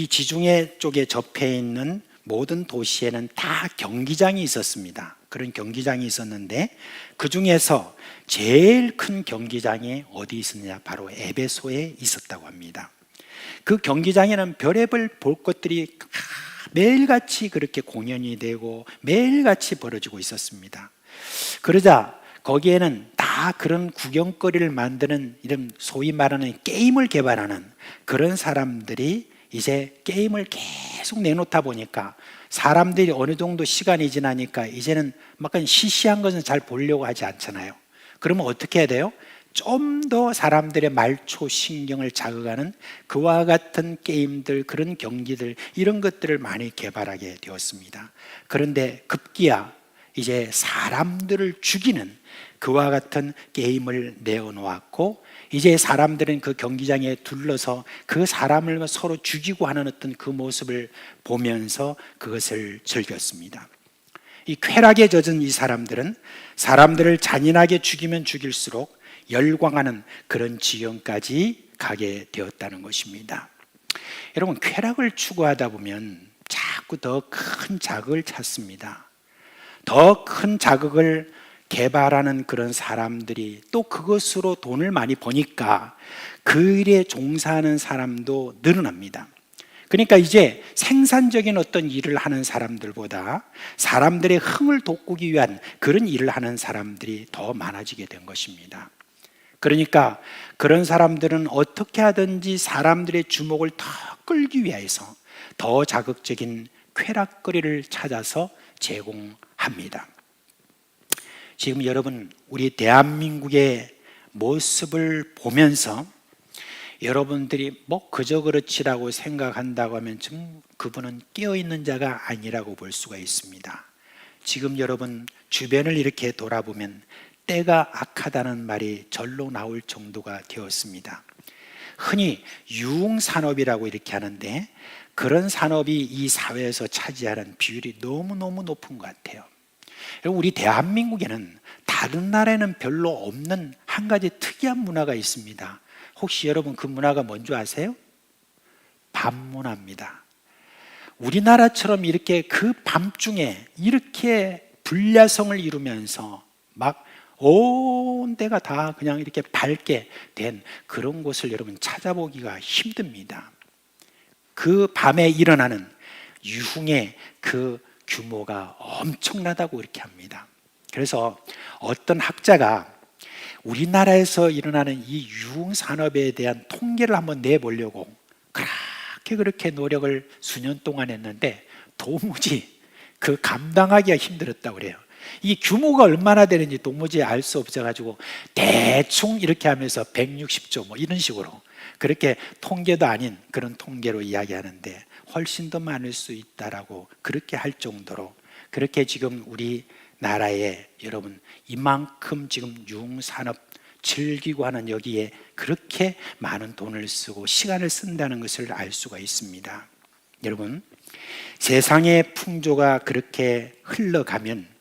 지중해 쪽에 접해 있는 모든 도시에는 다 경기장이 있었습니다. 그런 경기장이 있었는데 그 중에서 제일 큰 경기장이 어디 있었느냐? 바로 에베소에 있었다고 합니다. 그 경기장에는 별의별 볼 것들이 매일같이 그렇게 공연이 되고 매일같이 벌어지고 있었습니다. 그러자 거기에는 다 그런 구경거리를 만드는 이런 소위 말하는 게임을 개발하는 그런 사람들이 이제 게임을 계속 내놓다 보니까 사람들이 어느 정도 시간이 지나니까 이제는 막 시시한 것은 잘 보려고 하지 않잖아요. 그러면 어떻게 해야 돼요? 좀 더 사람들의 말초 신경을 자극하는 그와 같은 게임들, 그런 경기들, 이런 것들을 많이 개발하게 되었습니다. 그런데 급기야 이제 사람들을 죽이는 그와 같은 게임을 내어놓았고, 이제 사람들은 그 경기장에 둘러서 그 사람을 서로 죽이고 하는 어떤 그 모습을 보면서 그것을 즐겼습니다. 이 쾌락에 젖은 이 사람들은 사람들을 잔인하게 죽이면 죽일수록 열광하는 그런 지경까지 가게 되었다는 것입니다. 여러분, 쾌락을 추구하다 보면 자꾸 더 큰 자극을 찾습니다. 더 큰 자극을 개발하는 그런 사람들이 또 그것으로 돈을 많이 버니까 그 일에 종사하는 사람도 늘어납니다. 그러니까 이제 생산적인 어떤 일을 하는 사람들보다 사람들의 흥을 돋구기 위한 그런 일을 하는 사람들이 더 많아지게 된 것입니다. 그러니까 그런 사람들은 어떻게 하든지 사람들의 주목을 더 끌기 위해서 더 자극적인 쾌락거리를 찾아서 제공합니다. 지금 여러분, 우리 대한민국의 모습을 보면서 여러분들이 뭐 그저 그렇지라고 생각한다고 하면 좀 그분은 깨어있는 자가 아니라고 볼 수가 있습니다. 지금 여러분 주변을 이렇게 돌아보면 때가 악하다는 말이 절로 나올 정도가 되었습니다. 흔히 유흥산업이라고 이렇게 하는데 그런 산업이 이 사회에서 차지하는 비율이 너무너무 높은 것 같아요. 우리 대한민국에는 다른 나라에는 별로 없는 한 가지 특이한 문화가 있습니다. 혹시 여러분 그 문화가 뭔지 아세요? 밤문화입니다. 우리나라처럼 이렇게 그 밤중에 이렇게 불야성을 이루면서 막 온 데가 다 그냥 이렇게 밝게 된 그런 곳을 여러분 찾아보기가 힘듭니다. 그 밤에 일어나는 유흥의 그 규모가 엄청나다고 이렇게 합니다. 그래서 어떤 학자가 우리나라에서 일어나는 이 유흥 산업에 대한 통계를 한번 내보려고 그렇게 노력을 수년 동안 했는데 도무지 그 감당하기가 힘들었다고 그래요. 이 규모가 얼마나 되는지 도무지 알 수 없어가지고 대충 이렇게 하면서 160조 뭐 이런 식으로 그렇게 통계도 아닌 그런 통계로 이야기하는데 훨씬 더 많을 수 있다라고 그렇게 할 정도로 그렇게 지금 우리나라에 여러분 이만큼 지금 유흥산업 즐기고 하는 여기에 그렇게 많은 돈을 쓰고 시간을 쓴다는 것을 알 수가 있습니다. 여러분 세상의 풍조가 그렇게 흘러가면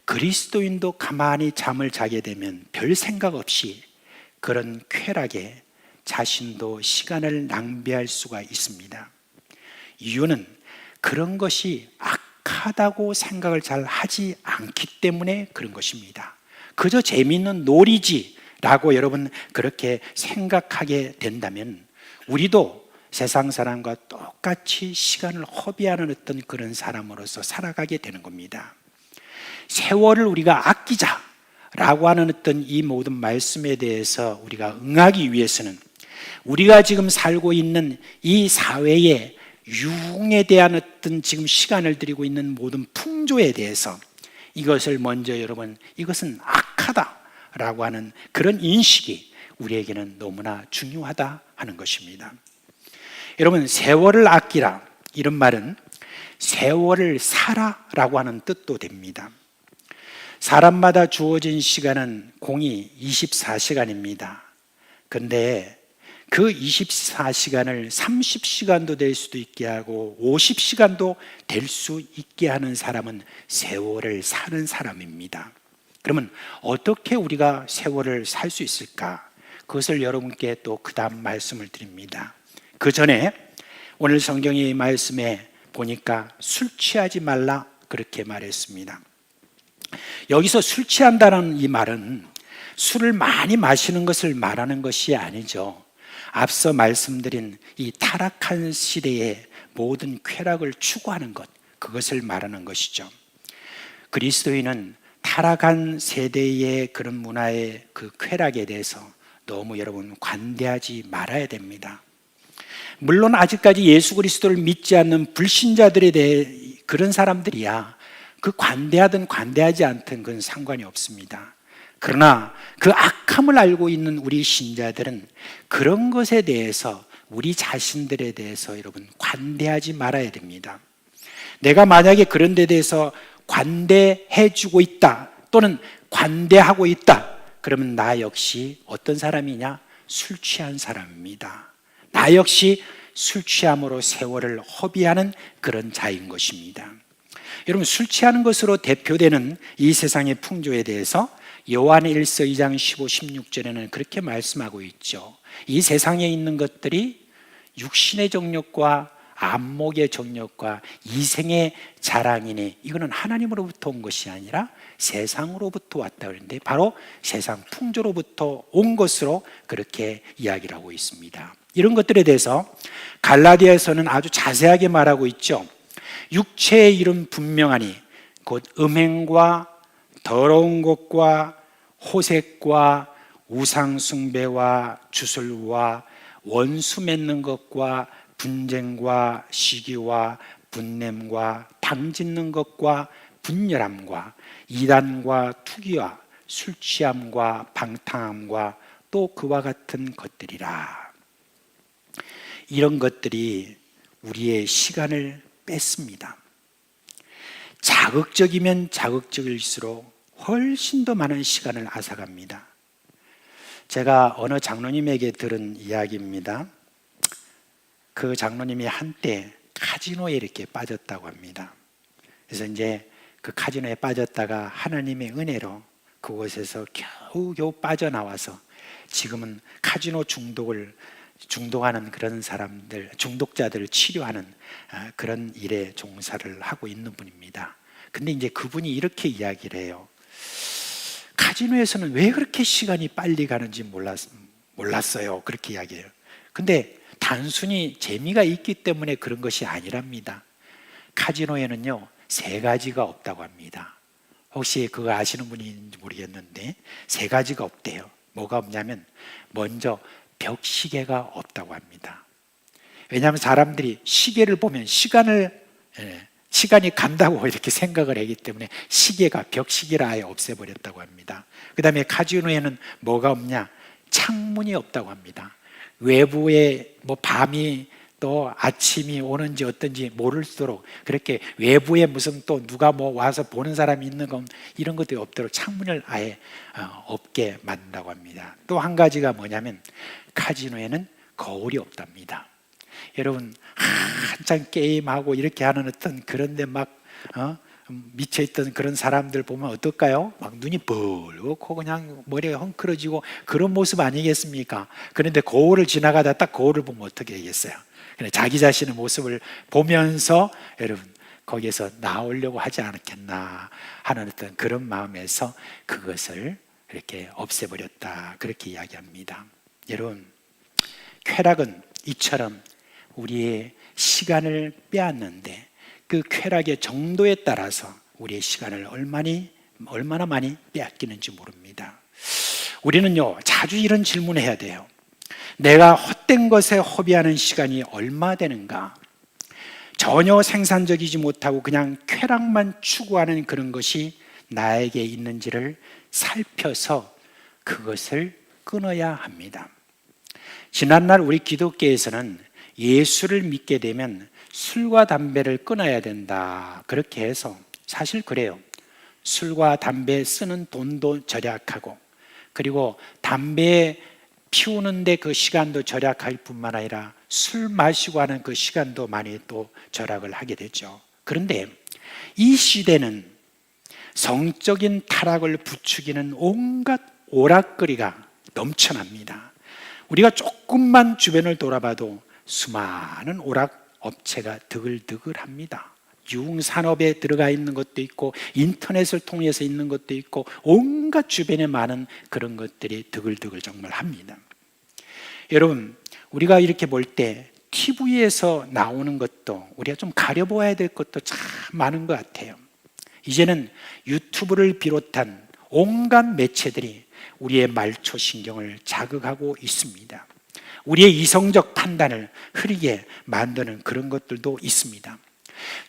그리스도인도 가만히 잠을 자게 되면 별 생각 없이 그런 쾌락에 자신도 시간을 낭비할 수가 있습니다. 이유는 그런 것이 악하다고 생각을 잘 하지 않기 때문에 그런 것입니다. 그저 재미있는 놀이지라고 여러분 그렇게 생각하게 된다면 우리도 세상 사람과 똑같이 시간을 허비하는 어떤 그런 사람으로서 살아가게 되는 겁니다. 세월을 우리가 아끼자라고 하는 어떤 이 모든 말씀에 대해서 우리가 응하기 위해서는 우리가 지금 살고 있는 이 사회의 유흥에 대한 어떤 지금 시간을 들이고 있는 모든 풍조에 대해서 이것을 먼저 여러분 이것은 악하다라고 하는 그런 인식이 우리에게는 너무나 중요하다 하는 것입니다. 여러분 세월을 아끼라 이런 말은 세월을 살아라고 하는 뜻도 됩니다. 사람마다 주어진 시간은 공이 24시간입니다. 근데 그 24시간을 30시간도 될 수도 있게 하고 50시간도 될 수 있게 하는 사람은 세월을 사는 사람입니다. 그러면 어떻게 우리가 세월을 살 수 있을까? 그것을 여러분께 또 그 다음 말씀을 드립니다. 그 전에 오늘 성경의 말씀에 보니까 술 취하지 말라 그렇게 말했습니다. 여기서 술 취한다는 이 말은 술을 많이 마시는 것을 말하는 것이 아니죠. 앞서 말씀드린 이 타락한 시대의 모든 쾌락을 추구하는 것, 그것을 말하는 것이죠. 그리스도인은 타락한 세대의 그런 문화의 그 쾌락에 대해서 너무 여러분 관대하지 말아야 됩니다. 물론 아직까지 예수 그리스도를 믿지 않는 불신자들에 대해 그런 사람들이야 그 관대하든 관대하지 않든 그건 상관이 없습니다. 그러나 그 악함을 알고 있는 우리 신자들은 그런 것에 대해서 우리 자신들에 대해서 여러분 관대하지 말아야 됩니다. 내가 만약에 그런 데 대해서 관대해주고 있다 또는 관대하고 있다 그러면 나 역시 어떤 사람이냐? 술 취한 사람입니다. 나 역시 술 취함으로 세월을 허비하는 그런 자인 것입니다. 여러분 술 취하는 것으로 대표되는 이 세상의 풍조에 대해서 요한 1서 2장 15, 16절에는 그렇게 말씀하고 있죠. 이 세상에 있는 것들이 육신의 정욕과 안목의 정욕과 이생의 자랑이니 이거는 하나님으로부터 온 것이 아니라 세상으로부터 왔다 그러는데 바로 세상 풍조로부터 온 것으로 그렇게 이야기를 하고 있습니다. 이런 것들에 대해서 갈라디아에서는 아주 자세하게 말하고 있죠. 육체의 일은 분명하니 곧 음행과 더러운 것과 호색과 우상숭배와 주술과 원수 맺는 것과 분쟁과 시기와 분냄과 당짓는 것과 분열함과 이단과 투기와 술취함과 방탕함과 또 그와 같은 것들이라. 이런 것들이 우리의 시간을 뺐습니다. 자극적이면 자극적일수록 훨씬 더 많은 시간을 앗아갑니다. 제가 어느 장로님에게 들은 이야기입니다. 그 장로님이 한때 카지노에 이렇게 빠졌다고 합니다. 그래서 이제 그 카지노에 빠졌다가 하나님의 은혜로 그곳에서 겨우겨우 빠져나와서 지금은 카지노 중독하는 그런 사람들, 중독자들을 치료하는 그런 일에 종사를 하고 있는 분입니다. 근데 이제 그분이 이렇게 이야기를 해요. 카지노에서는 왜 그렇게 시간이 빨리 가는지 몰랐어요. 그렇게 이야기해요. 근데 단순히 재미가 있기 때문에 그런 것이 아니랍니다. 카지노에는요, 3가지가 없다고 합니다. 혹시 그거 아시는 분이 있는지 모르겠는데 3가지가 없대요. 뭐가 없냐면 먼저 벽시계가 없다고 합니다. 왜냐하면 사람들이 시계를 보면 시간이 간다고 이렇게 생각을 하기 때문에 시계가 벽시계를 아예 없애버렸다고 합니다. 그 다음에 카지노에는 뭐가 없냐? 창문이 없다고 합니다. 외부에 뭐 밤이 또 아침이 오는지 어떤지 모를수록 그렇게 외부에 무슨 또 누가 뭐 와서 보는 사람이 있는 건 이런 것들이 없도록 창문을 아예 없게 만든다고 합니다. 또 한 가지가 뭐냐면 카지노에는 거울이 없답니다. 여러분 한참 게임하고 이렇게 하는 어떤 그런데 막 미쳐있던 그런 사람들 보면 어떨까요? 막 눈이 벌겋고 그냥 머리가 헝클어지고 그런 모습 아니겠습니까? 그런데 거울을 지나가다 딱 거울을 보면 어떻게 되겠어요? 자기 자신의 모습을 보면서 여러분 거기에서 나오려고 하지 않았겠나 하는 어떤 그런 마음에서 그것을 이렇게 없애버렸다, 그렇게 이야기합니다. 여러분, 쾌락은 이처럼 우리의 시간을 빼앗는데 그 쾌락의 정도에 따라서 우리의 시간을 얼마나 많이 빼앗기는지 모릅니다. 우리는요, 자주 이런 질문을 해야 돼요. 내가 헛된 것에 허비하는 시간이 얼마 되는가? 전혀 생산적이지 못하고 그냥 쾌락만 추구하는 그런 것이 나에게 있는지를 살펴서 그것을 끊어야 합니다. 지난날 우리 기독교에서는 예수를 믿게 되면 술과 담배를 끊어야 된다, 그렇게 해서 사실 그래요. 술과 담배 쓰는 돈도 절약하고 그리고 담배 피우는데 그 시간도 절약할 뿐만 아니라 술 마시고 하는 그 시간도 많이 또 절약을 하게 되죠. 그런데 이 시대는 성적인 타락을 부추기는 온갖 오락거리가 넘쳐납니다. 우리가 조금만 주변을 돌아봐도 수많은 오락 업체가 드글드글합니다. 유흥산업에 들어가 있는 것도 있고 인터넷을 통해서 있는 것도 있고 온갖 주변에 많은 그런 것들이 드글드글 정말 합니다. 여러분, 우리가 이렇게 볼 때 TV에서 나오는 것도 우리가 좀 가려보아야 될 것도 참 많은 것 같아요. 이제는 유튜브를 비롯한 온갖 매체들이 우리의 말초신경을 자극하고 있습니다. 우리의 이성적 판단을 흐리게 만드는 그런 것들도 있습니다.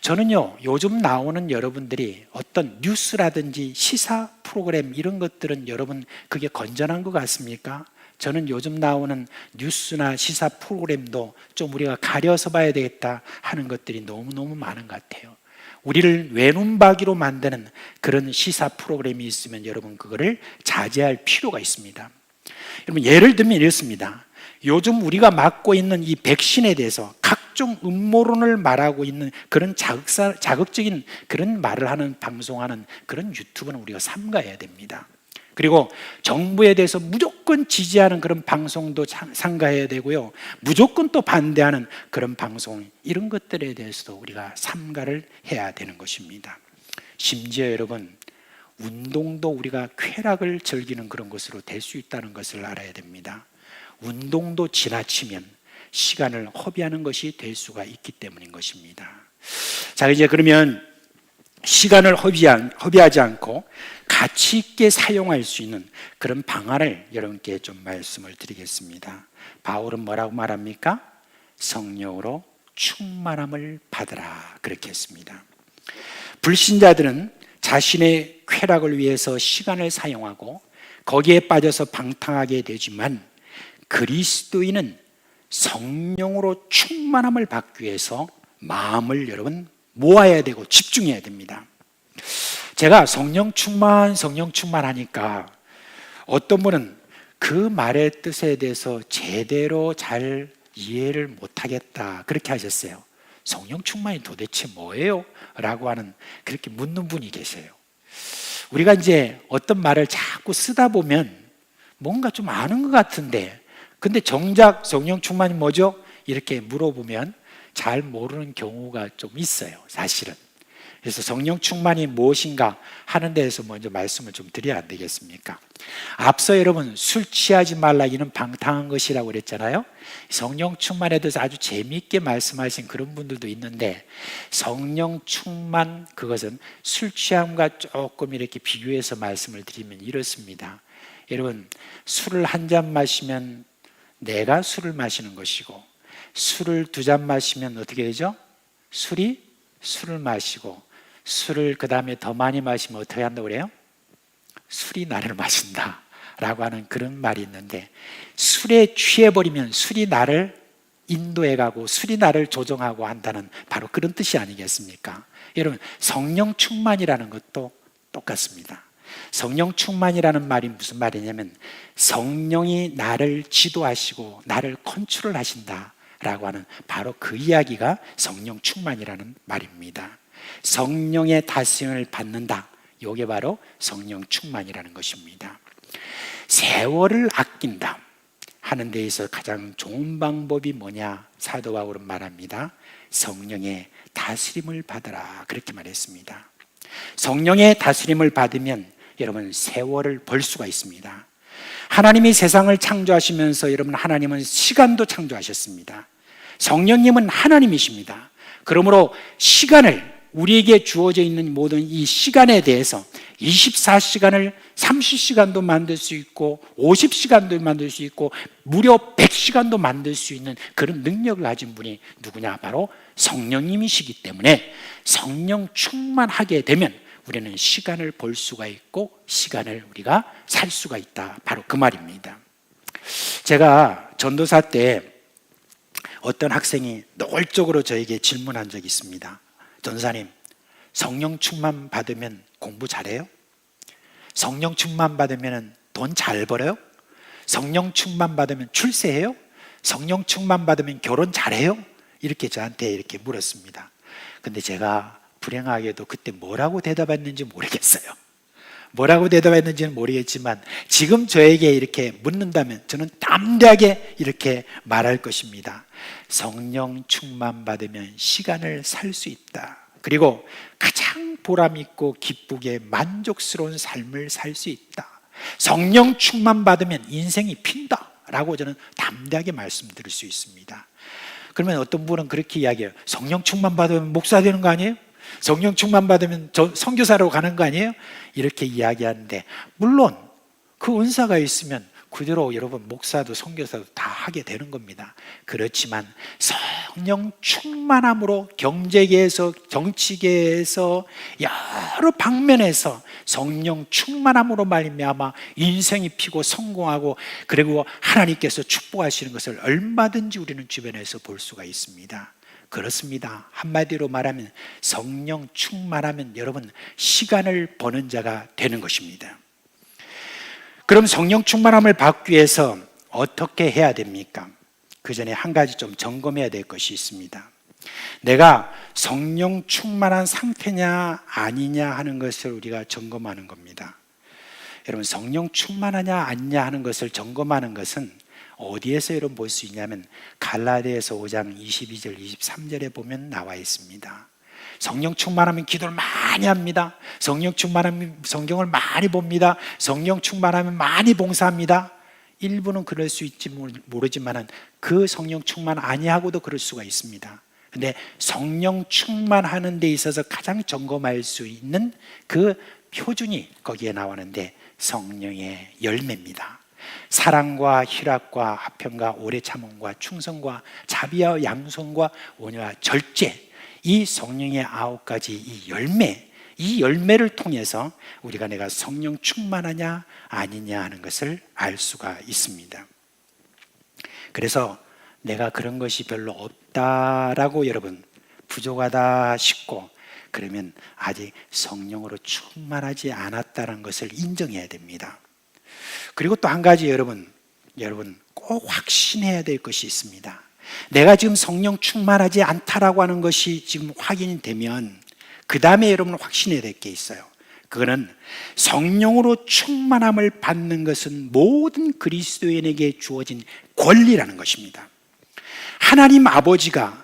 저는요, 요즘 나오는 여러분들이 어떤 뉴스라든지 시사 프로그램 이런 것들은 여러분 그게 건전한 것 같습니까? 저는 요즘 나오는 뉴스나 시사 프로그램도 좀 우리가 가려서 봐야 되겠다 하는 것들이 너무너무 많은 것 같아요. 우리를 외눈박이로 만드는 그런 시사 프로그램이 있으면 여러분 그거를 자제할 필요가 있습니다. 여러분, 예를 들면 이렇습니다. 요즘 우리가 맞고 있는 이 백신에 대해서 각종 음모론을 말하고 있는 그런 자극적인 그런 말을 하는 방송하는 그런 유튜브는 우리가 삼가해야 됩니다. 그리고 정부에 대해서 무조건 지지하는 그런 방송도 삼가해야 되고요, 무조건 또 반대하는 그런 방송, 이런 것들에 대해서도 우리가 삼가를 해야 되는 것입니다. 심지어 여러분, 운동도 우리가 쾌락을 즐기는 그런 것으로 될 수 있다는 것을 알아야 됩니다. 운동도 지나치면 시간을 허비하는 것이 될 수가 있기 때문인 것입니다. 자, 이제 그러면 시간을 허비하지 않고 가치 있게 사용할 수 있는 그런 방안을 여러분께 좀 말씀을 드리겠습니다. 바울은 뭐라고 말합니까? 성령으로 충만함을 받으라, 그렇게 했습니다. 불신자들은 자신의 쾌락을 위해서 시간을 사용하고 거기에 빠져서 방탕하게 되지만 그리스도인은 성령으로 충만함을 받기 위해서 마음을 여러분 모아야 되고 집중해야 됩니다. 제가 성령 충만 하니까 어떤 분은 그 말의 뜻에 대해서 제대로 잘 이해를 못하겠다 그렇게 하셨어요. 성령 충만이 도대체 뭐예요? 라고 하는 그렇게 묻는 분이 계세요. 우리가 이제 어떤 말을 자꾸 쓰다 보면 뭔가 좀 아는 것 같은데 근데 정작 성령 충만이 뭐죠? 이렇게 물어보면 잘 모르는 경우가 좀 있어요, 사실은. 그래서 성령 충만이 무엇인가 하는 데에서 먼저 말씀을 좀 드려야 안 되겠습니까? 앞서 여러분 술 취하지 말라 이는 방탕한 것이라고 그랬잖아요. 성령 충만에 대해서 아주 재미있게 말씀하신 그런 분들도 있는데 성령 충만 그것은 술 취함과 조금 이렇게 비교해서 말씀을 드리면 이렇습니다. 여러분 술을 한 잔 마시면 내가 술을 마시는 것이고 술을 2잔 마시면 어떻게 되죠? 술을 마시고 술을 그 다음에 더 많이 마시면 어떻게 한다고 그래요? 술이 나를 마신다 라고 하는 그런 말이 있는데 술에 취해버리면 술이 나를 인도해 가고 술이 나를 조종하고 한다는 바로 그런 뜻이 아니겠습니까? 여러분 성령 충만이라는 것도 똑같습니다. 성령 충만이라는 말이 무슨 말이냐면 성령이 나를 지도하시고 나를 컨트롤 하신다 라고 하는 바로 그 이야기가 성령 충만이라는 말입니다. 성령의 다스림을 받는다. 이게 바로 성령 충만이라는 것입니다. 세월을 아낀다 하는 데에서 가장 좋은 방법이 뭐냐? 사도 바울은 말합니다. 성령의 다스림을 받아라 그렇게 말했습니다. 성령의 다스림을 받으면 여러분 세월을 벌 수가 있습니다. 하나님이 세상을 창조하시면서 여러분 하나님은 시간도 창조하셨습니다. 성령님은 하나님이십니다. 그러므로 시간을 우리에게 주어져 있는 모든 이 시간에 대해서 24시간을 30시간도 만들 수 있고 50시간도 만들 수 있고 무려 100시간도 만들 수 있는 그런 능력을 가진 분이 누구냐? 바로 성령님이시기 때문에 성령 충만하게 되면 우리는 시간을 벌 수가 있고 시간을 우리가 살 수가 있다. 바로 그 말입니다. 제가 전도사 때 어떤 학생이 노골적으로 저에게 질문한 적이 있습니다. 전도사님, 성령 충만 받으면 공부 잘해요? 성령 충만 받으면 돈 잘 벌어요? 성령 충만 받으면 출세해요? 성령 충만 받으면 결혼 잘해요? 이렇게 저한테 이렇게 물었습니다. 근데 제가 불행하게도 그때 뭐라고 대답했는지 모르겠어요. 뭐라고 대답했는지는 모르겠지만 지금 저에게 이렇게 묻는다면 저는 담대하게 이렇게 말할 것입니다. 성령 충만 받으면 시간을 살 수 있다. 그리고 가장 보람 있고 기쁘게 만족스러운 삶을 살 수 있다. 성령 충만 받으면 인생이 핀다 라고 저는 담대하게 말씀드릴 수 있습니다. 그러면 어떤 분은 그렇게 이야기해요. 성령 충만 받으면 목사 되는 거 아니에요? 성령 충만 받으면 저 선교사로 가는 거 아니에요? 이렇게 이야기하는데 물론 그 은사가 있으면 그대로 여러분 목사도 선교사도 다 하게 되는 겁니다. 그렇지만 성령 충만함으로 경제계에서 정치계에서 여러 방면에서 성령 충만함으로 말미암아 인생이 피고 성공하고 그리고 하나님께서 축복하시는 것을 얼마든지 우리는 주변에서 볼 수가 있습니다. 그렇습니다. 한마디로 말하면 성령 충만하면 여러분 시간을 버는 자가 되는 것입니다. 그럼 성령 충만함을 받기 위해서 어떻게 해야 됩니까? 그 전에 한 가지 좀 점검해야 될 것이 있습니다. 내가 성령 충만한 상태냐 아니냐 하는 것을 우리가 점검하는 겁니다. 여러분 성령 충만하냐 아니냐 하는 것을 점검하는 것은 어디에서 여러분 볼 수 있냐면 갈라디아서 5장 22절 23절에 보면 나와 있습니다. 성령 충만하면 기도를 많이 합니다. 성령 충만하면 성경을 많이 봅니다. 성령 충만하면 많이 봉사합니다. 일부는 그럴 수 있지 모르지만 그 성령 충만 아니하고도 그럴 수가 있습니다. 근데 성령 충만하는 데 있어서 가장 점검할 수 있는 그 표준이 거기에 나오는데 성령의 열매입니다. 사랑과 희락과 화평과 오래 참음과 충성과 자비와 양손과 온유와 절제, 이 성령의 9가지 이 열매를 통해서 우리가 내가 성령 충만하냐 아니냐 하는 것을 알 수가 있습니다. 그래서 내가 그런 것이 별로 없다라고 여러분 부족하다 싶고 그러면 아직 성령으로 충만하지 않았다는 것을 인정해야 됩니다. 그리고 또 한 가지 여러분 꼭 확신해야 될 것이 있습니다. 내가 지금 성령 충만하지 않다라고 하는 것이 지금 확인이 되면 그 다음에 여러분 확신해야 될 게 있어요. 그거는 성령으로 충만함을 받는 것은 모든 그리스도인에게 주어진 권리라는 것입니다. 하나님 아버지가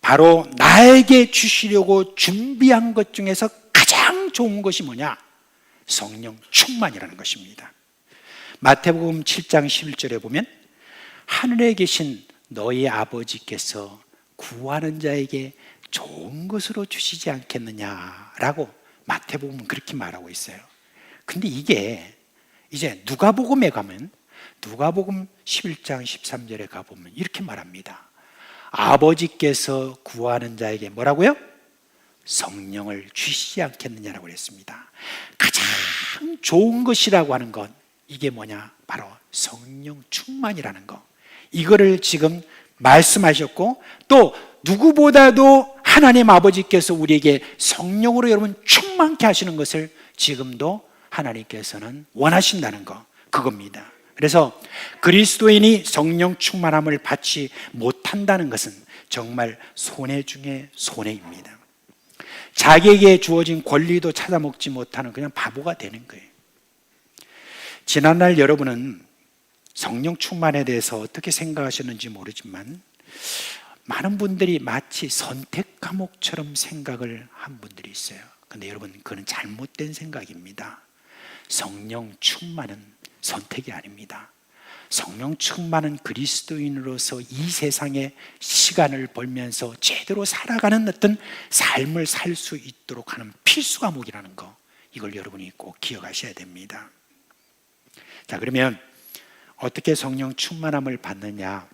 바로 나에게 주시려고 준비한 것 중에서 가장 좋은 것이 뭐냐? 성령 충만이라는 것입니다. 마태복음 7장 11절에 보면 하늘에 계신 너희 아버지께서 구하는 자에게 좋은 것으로 주시지 않겠느냐라고 마태복음은 그렇게 말하고 있어요. 근데 이게 이제 누가복음에 가면 누가복음 11장 13절에 가보면 이렇게 말합니다. 아버지께서 구하는 자에게 뭐라고요? 성령을 주시지 않겠느냐라고 그랬습니다. 가장 좋은 것이라고 하는 건 이게 뭐냐? 바로 성령 충만이라는 거. 이거를 지금 말씀하셨고 또 누구보다도 하나님 아버지께서 우리에게 성령으로 여러분 충만케 하시는 것을 지금도 하나님께서는 원하신다는 거, 그겁니다. 그래서 그리스도인이 성령 충만함을 받지 못한다는 것은 정말 손해 중에 손해입니다. 자기에게 주어진 권리도 찾아먹지 못하는 그냥 바보가 되는 거예요. 지난날 여러분은 성령 충만에 대해서 어떻게 생각하셨는지 모르지만 많은 분들이 마치 선택 과목처럼 생각을 한 분들이 있어요. 근데 여러분 그건 잘못된 생각입니다. 성령 충만은 선택이 아닙니다. 성령 충만은 그리스도인으로서 이 세상에 시간을 벌면서 제대로 살아가는 어떤 삶을 살 수 있도록 하는 필수 과목이라는 거, 이걸 여러분이 꼭 기억하셔야 됩니다. 자, 그러면 어떻게 성령 충만함을 받느냐?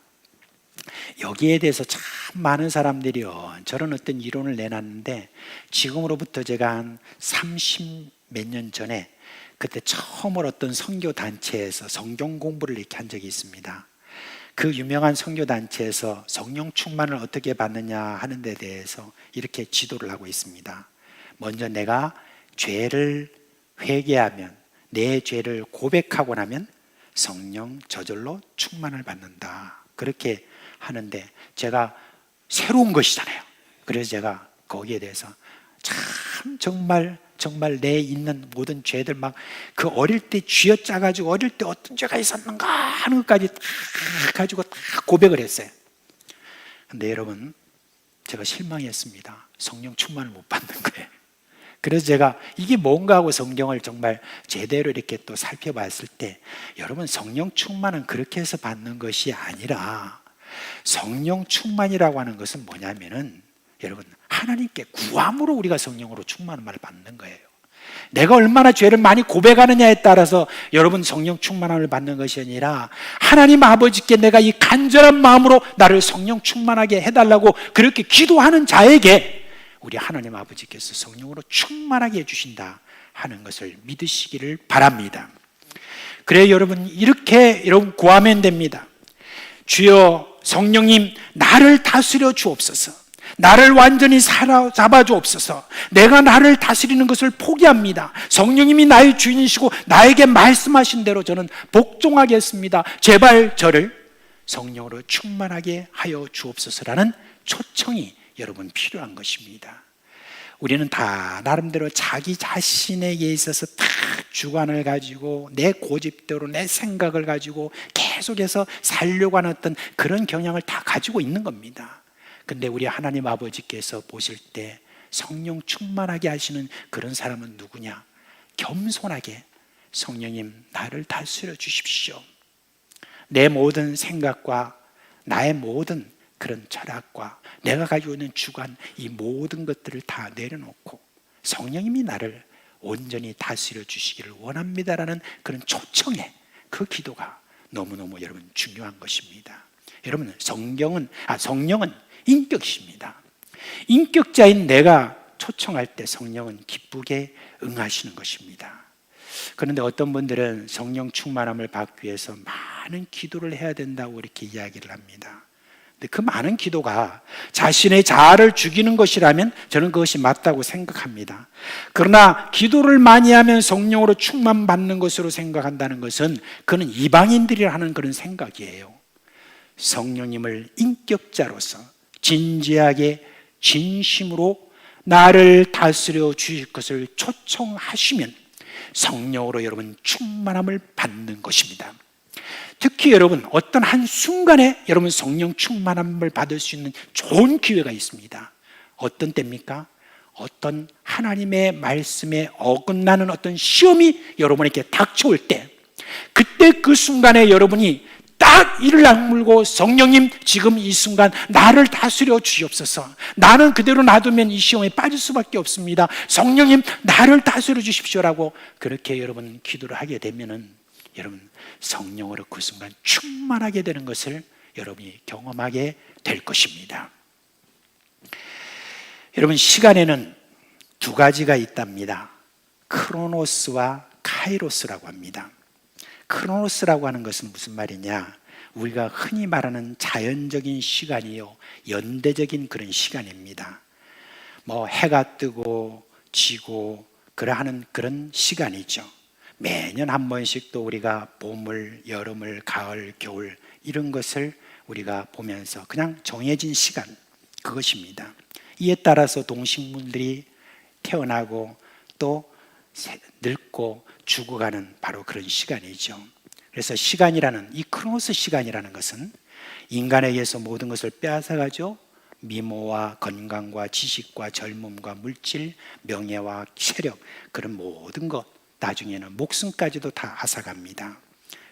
여기에 대해서 참 많은 사람들이 저런 어떤 이론을 내놨는데 지금으로부터 제가 한 30 몇 년 전에 그때 처음으로 어떤 선교단체에서 성경 공부를 이렇게 한 적이 있습니다. 그 유명한 선교단체에서 성령 충만을 어떻게 받느냐 하는 데 대해서 이렇게 지도를 하고 있습니다. 먼저 내가 죄를 회개하면, 내 죄를 고백하고 나면 성령 저절로 충만을 받는다, 그렇게 하는데 제가 새로운 것이잖아요. 그래서 제가 거기에 대해서 참 정말 내 있는 모든 죄들, 막 그 어릴 때 쥐어짜가지고 어릴 때 어떤 죄가 있었는가 하는 것까지 다 가지고 다 고백을 했어요. 근데 여러분 제가 실망했습니다. 성령 충만을 못 받는 거예요. 그래서 제가 이게 뭔가 하고 성경을 정말 제대로 이렇게 또 살펴봤을 때 여러분 성령 충만은 그렇게 해서 받는 것이 아니라 성령 충만이라고 하는 것은 뭐냐면은 여러분 하나님께 구함으로 우리가 성령으로 충만함을 받는 거예요. 내가 얼마나 죄를 많이 고백하느냐에 따라서 여러분 성령 충만함을 받는 것이 아니라 하나님 아버지께 내가 이 간절한 마음으로 나를 성령 충만하게 해달라고 그렇게 기도하는 자에게 우리 하나님 아버지께서 성령으로 충만하게 해주신다 하는 것을 믿으시기를 바랍니다. 그래 여러분 이렇게 여러분 구하면 됩니다. 주여 성령님 나를 다스려 주옵소서. 나를 완전히 사로잡아 주옵소서. 내가 나를 다스리는 것을 포기합니다. 성령님이 나의 주인이시고 나에게 말씀하신 대로 저는 복종하겠습니다. 제발 저를 성령으로 충만하게 하여 주옵소서라는 초청이 여러분 필요한 것입니다. 우리는 다 나름대로 자기 자신에게 있어서 다 주관을 가지고 내 고집대로 내 생각을 가지고 계속해서 살려고 하는 어떤 그런 경향을 다 가지고 있는 겁니다. 근데 우리 하나님 아버지께서 보실 때 성령 충만하게 하시는 그런 사람은 누구냐? 겸손하게 성령님 나를 다스려 주십시오. 내 모든 생각과 나의 모든 그런 철학과 내가 가지고 있는 주관, 이 모든 것들을 다 내려놓고 성령님이 나를 온전히 다스려 주시기를 원합니다라는 그런 초청의 그 기도가 너무너무 여러분 중요한 것입니다. 여러분 성령은 인격이십니다. 인격자인 내가 초청할 때 성령은 기쁘게 응하시는 것입니다. 그런데 어떤 분들은 성령 충만함을 받기 위해서 많은 기도를 해야 된다고 이렇게 이야기를 합니다. 근데 그 많은 기도가 자신의 자아를 죽이는 것이라면 저는 그것이 맞다고 생각합니다. 그러나 기도를 많이 하면 성령으로 충만받는 것으로 생각한다는 것은 그는 이방인들이 하는 그런 생각이에요. 성령님을 인격자로서 진지하게 진심으로 나를 다스려 주실 것을 초청하시면 성령으로 여러분 충만함을 받는 것입니다. 특히 여러분 어떤 한 순간에 여러분 성령 충만함을 받을 수 있는 좋은 기회가 있습니다. 어떤 때입니까? 어떤 하나님의 말씀에 어긋나는 어떤 시험이 여러분에게 닥쳐올 때, 그때 그 순간에 여러분이 딱 이를 악물고 성령님 지금 이 순간 나를 다스려 주시옵소서. 나는 그대로 놔두면 이 시험에 빠질 수밖에 없습니다. 성령님 나를 다스려 주십시오라고 그렇게 여러분 기도를 하게 되면은 여러분 성령으로 그 순간 충만하게 되는 것을 여러분이 경험하게 될 것입니다. 여러분 시간에는 두 가지가 있답니다. 크로노스와 카이로스라고 합니다. 크로노스라고 하는 것은 무슨 말이냐? 우리가 흔히 말하는 자연적인 시간이요, 연대적인 그런 시간입니다. 뭐 해가 뜨고 지고 그러하는 그런 시간이죠. 매년 한 번씩 또 우리가 봄을, 여름을, 가을, 겨울 이런 것을 우리가 보면서 그냥 정해진 시간, 그것입니다. 이에 따라서 동식물들이 태어나고 또 늙고 죽어가는 바로 그런 시간이죠. 그래서 시간이라는, 이 크로노스 시간이라는 것은 인간에게서 모든 것을 빼앗아가죠. 미모와 건강과 지식과 젊음과 물질, 명예와 세력, 그런 모든 것, 나중에는 목숨까지도 다 앗아갑니다.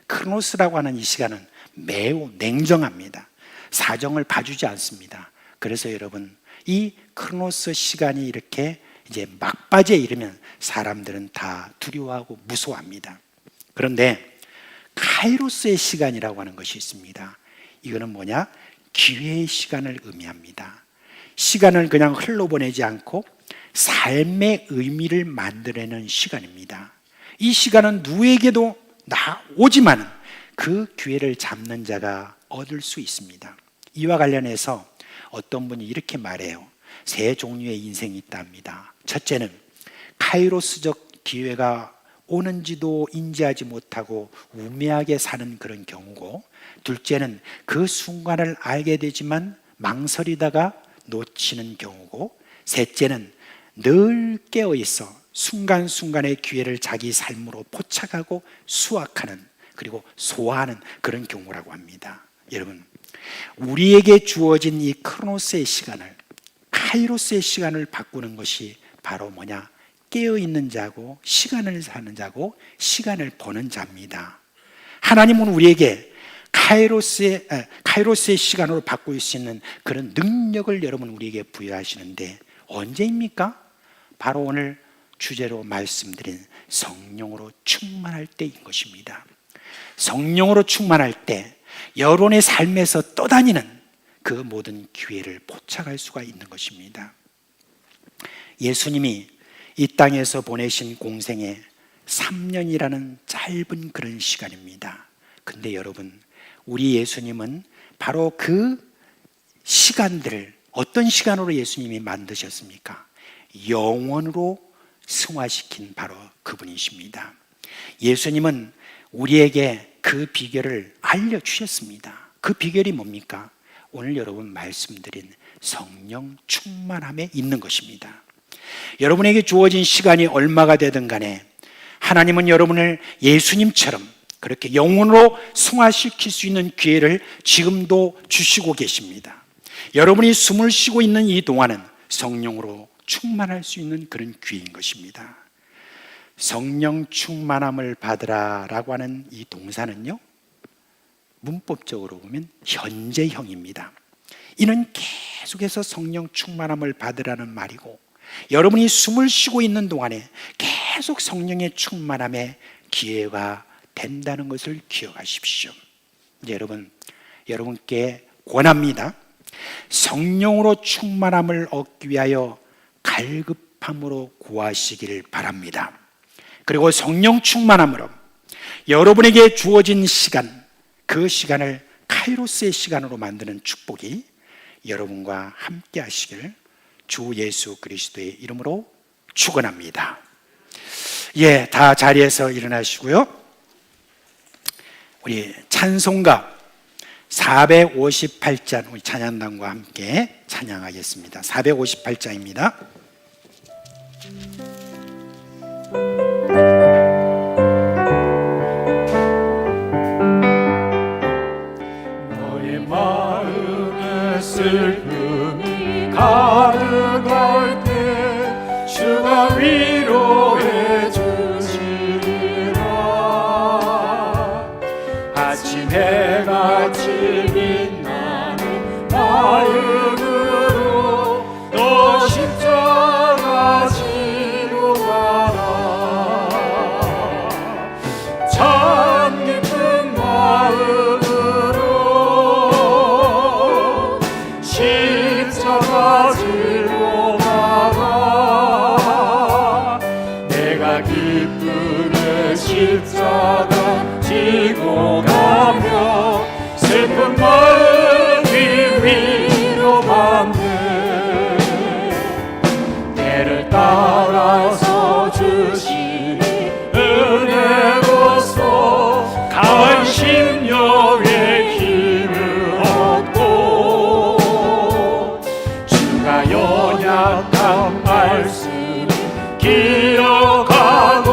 크로노스라고 하는 이 시간은 매우 냉정합니다. 사정을 봐주지 않습니다. 그래서 여러분 이 크로노스 시간이 이렇게 이제 막바지에 이르면 사람들은 다 두려워하고 무서워합니다. 그런데 카이로스의 시간이라고 하는 것이 있습니다. 이거는 뭐냐? 기회의 시간을 의미합니다. 시간을 그냥 흘러보내지 않고 삶의 의미를 만들어내는 시간입니다. 이 시간은 누구에게도 오지만 그 기회를 잡는 자가 얻을 수 있습니다. 이와 관련해서 어떤 분이 이렇게 말해요. 세 종류의 인생이 있답니다. 첫째는 카이로스적 기회가 오는지도 인지하지 못하고 우매하게 사는 그런 경우고, 둘째는 그 순간을 알게 되지만 망설이다가 놓치는 경우고, 셋째는 늘 깨어있어 순간순간의 기회를 자기 삶으로 포착하고 수확하는, 그리고 소화하는 그런 경우라고 합니다. 여러분, 우리에게 주어진 이 크로노스의 시간을, 카이로스의 시간을 바꾸는 것이 바로 뭐냐? 깨어있는 자고 시간을 사는 자고 시간을 버는 자입니다. 하나님은 우리에게 카이로스의 시간으로 바꿀 수 있는 그런 능력을 여러분 우리에게 부여하시는데 언제입니까? 바로 오늘 주제로 말씀드린 성령으로 충만할 때인 것입니다. 성령으로 충만할 때 여러분의 삶에서 떠다니는 그 모든 기회를 포착할 수가 있는 것입니다. 예수님이 이 땅에서 보내신 공생에 3년이라는 짧은 그런 시간입니다. 근데 여러분, 우리 예수님은 바로 그 시간들을 어떤 시간으로 예수님이 만드셨습니까? 영원으로 승화시킨 바로 그분이십니다. 예수님은 우리에게 그 비결을 알려주셨습니다. 그 비결이 뭡니까? 오늘 여러분 말씀드린 성령 충만함에 있는 것입니다. 여러분에게 주어진 시간이 얼마가 되든 간에 하나님은 여러분을 예수님처럼 그렇게 영혼으로 승화시킬 수 있는 기회를 지금도 주시고 계십니다. 여러분이 숨을 쉬고 있는 이 동안은 성령으로 충만할 수 있는 그런 기회인 것입니다. 성령 충만함을 받으라 라고 하는 이 동사는요, 문법적으로 보면 현재형입니다. 이는 계속해서 성령 충만함을 받으라는 말이고, 여러분이 숨을 쉬고 있는 동안에 계속 성령의 충만함에 기회가 된다는 것을 기억하십시오. 이제 여러분께 권합니다. 성령으로 충만함을 얻기 위하여 갈급함으로 구하시기를 바랍니다. 그리고 성령 충만함으로 여러분에게 주어진 시간, 그 시간을 카이로스의 시간으로 만드는 축복이 여러분과 함께 하시길 주 예수 그리스도의 이름으로 축원합니다. 예, 다 자리에서 일어나시고요. 우리 찬송가 458장 우리 찬양단과 함께 찬양하겠습니다. 458장입니다. 너의 마음에 슬픔이 가득할 때 주가 위로해 주시리라. 아침 해같이 빛나는 마음으로 너 십자가 지고 가라. 참 깊은 마음으로 십자가 지고 가라. 내가 기쁘게 십자가 지고 가며 슬픈 마음이 위로받네. 때를 따라서 주시니 은혜로서 강한 심령의 힘을 얻고 주가 연약한 말씀 기억하고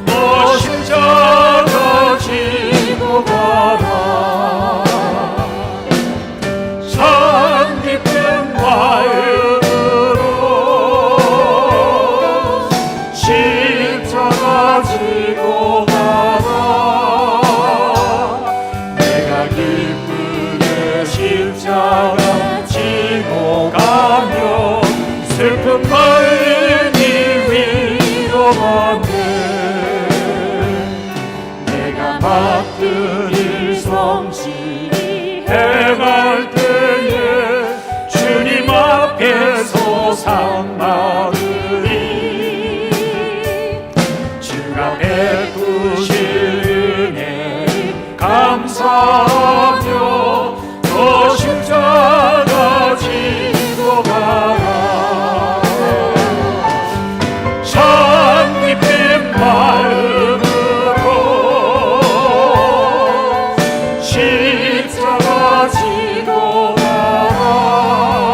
너 십자가 지고 가라. 참 깊은 마음으로 십자가 지고 가라. 내가 기쁘게 십자가 지고 가며 슬픈 마음이 위로받네. 내가 맡은 일 성실히 행할 때에 주님 앞에서 상 받으리. 주가 베푸신 은혜 감사하며 너 십자가 지고 가라. 참 깊은 마음으로 십자가 지고 가라.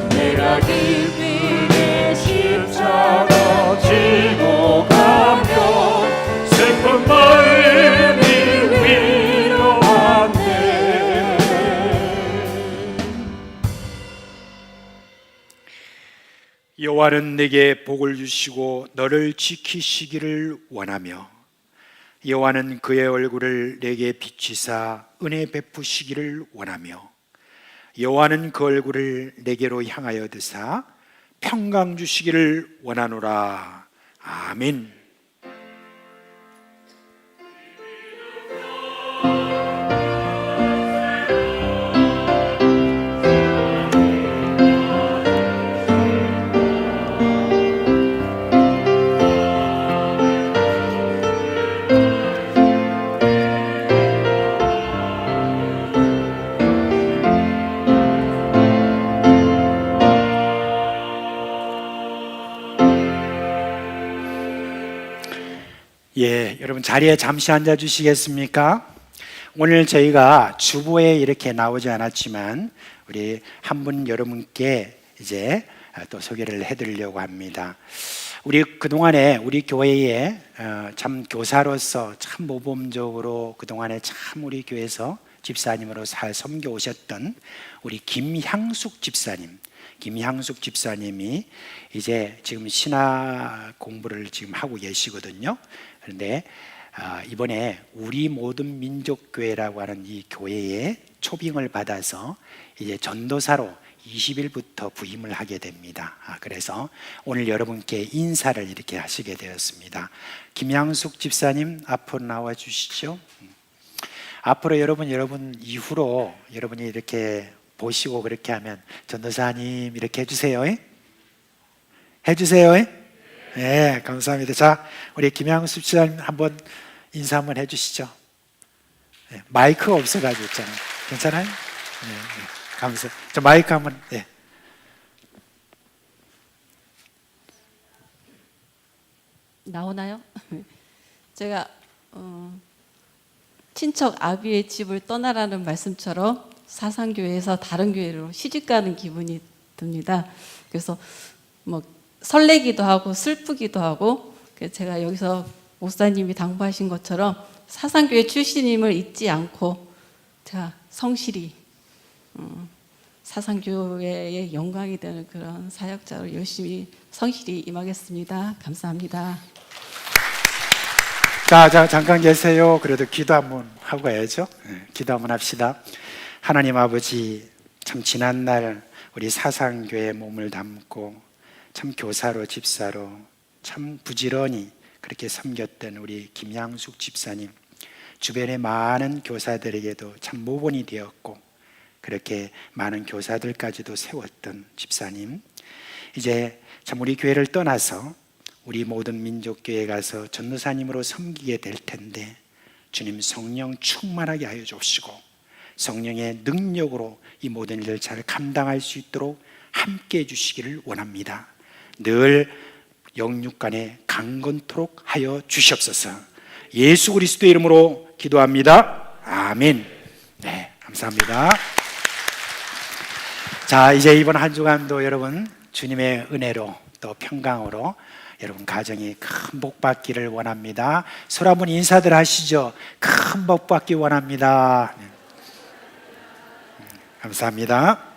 내가 기쁘게 십자가 지고 가며 슬픈 마음이 위로받네. 여호와는 내게 복을 주시고 너를 지키시기를 원하며 여호와는 그의 얼굴을 내게 비치사 은혜 베푸시기를 원하며 여호와는 그 얼굴을 내게로 향하여 드사 평강 주시기를 원하노라. 아멘. 예, 여러분 자리에 잠시 앉아 주시겠습니까? 오늘 저희가 주보에 이렇게 나오지 않았지만 우리 한 분 여러분께 이제 또 소개를 해드리려고 합니다. 우리 그동안에 우리 교회에 참 교사로서 참 모범적으로 그동안에 참 우리 교회에서 집사님으로 잘 섬겨 오셨던 우리 김향숙 집사님. 김향숙 집사님이 이제 지금 신학 공부를 지금 하고 계시거든요. 그런데 이번에 우리 모든 민족교회라고 하는 이 교회에 초빙을 받아서 이제 전도사로 20일부터 부임을 하게 됩니다. 그래서 오늘 여러분께 인사를 이렇게 하시게 되었습니다. 김양숙 집사님 앞으로 나와 주시죠. 앞으로 여러분 이후로 여러분이 이렇게 보시고 그렇게 하면 전도사님 이렇게 해주세요. 해주세요. 네, 감사합니다. 자, 우리 김양숙 집사님 한번 인사 한번 해주시죠. 네, 마이크가 없어가지고 있잖아요. 괜찮아요? 네, 감사. 저 마이크 한번. 네. 나오나요? 제가 친척 아비의 집을 떠나라는 말씀처럼 사상교회에서 다른 교회로 시집가는 기분이 듭니다. 그래서 뭐 설레기도 하고 슬프기도 하고, 제가 여기서 목사님이 당부하신 것처럼 사상교회 출신임을 잊지 않고 제가 성실히 사상교회의 영광이 되는 그런 사역자로 열심히 성실히 임하겠습니다. 감사합니다. 자, 잠깐 계세요. 그래도 기도 한번 하고 가야죠. 네, 기도 한번 합시다. 하나님 아버지, 참 지난날 우리 사상교회에 몸을 담고 참 교사로 집사로 참 부지런히 그렇게 섬겼던 우리 김양숙 집사님, 주변의 많은 교사들에게도 참 모본이 되었고 그렇게 많은 교사들까지도 세웠던 집사님, 이제 참 우리 교회를 떠나서 우리 모든 민족교회에 가서 전도사님으로 섬기게 될 텐데, 주님 성령 충만하게 하여 주시고 성령의 능력으로 이 모든 일을 잘 감당할 수 있도록 함께 해주시기를 원합니다. 늘 영육간에 강건토록 하여 주시옵소서. 예수 그리스도의 이름으로 기도합니다. 아멘. 네, 감사합니다. 자, 이제 이번 한 주간도 여러분 주님의 은혜로 또 평강으로 여러분 가정이 큰 복 받기를 원합니다. 서로 한번 인사들 하시죠. 큰 복 받기 원합니다. 감사합니다.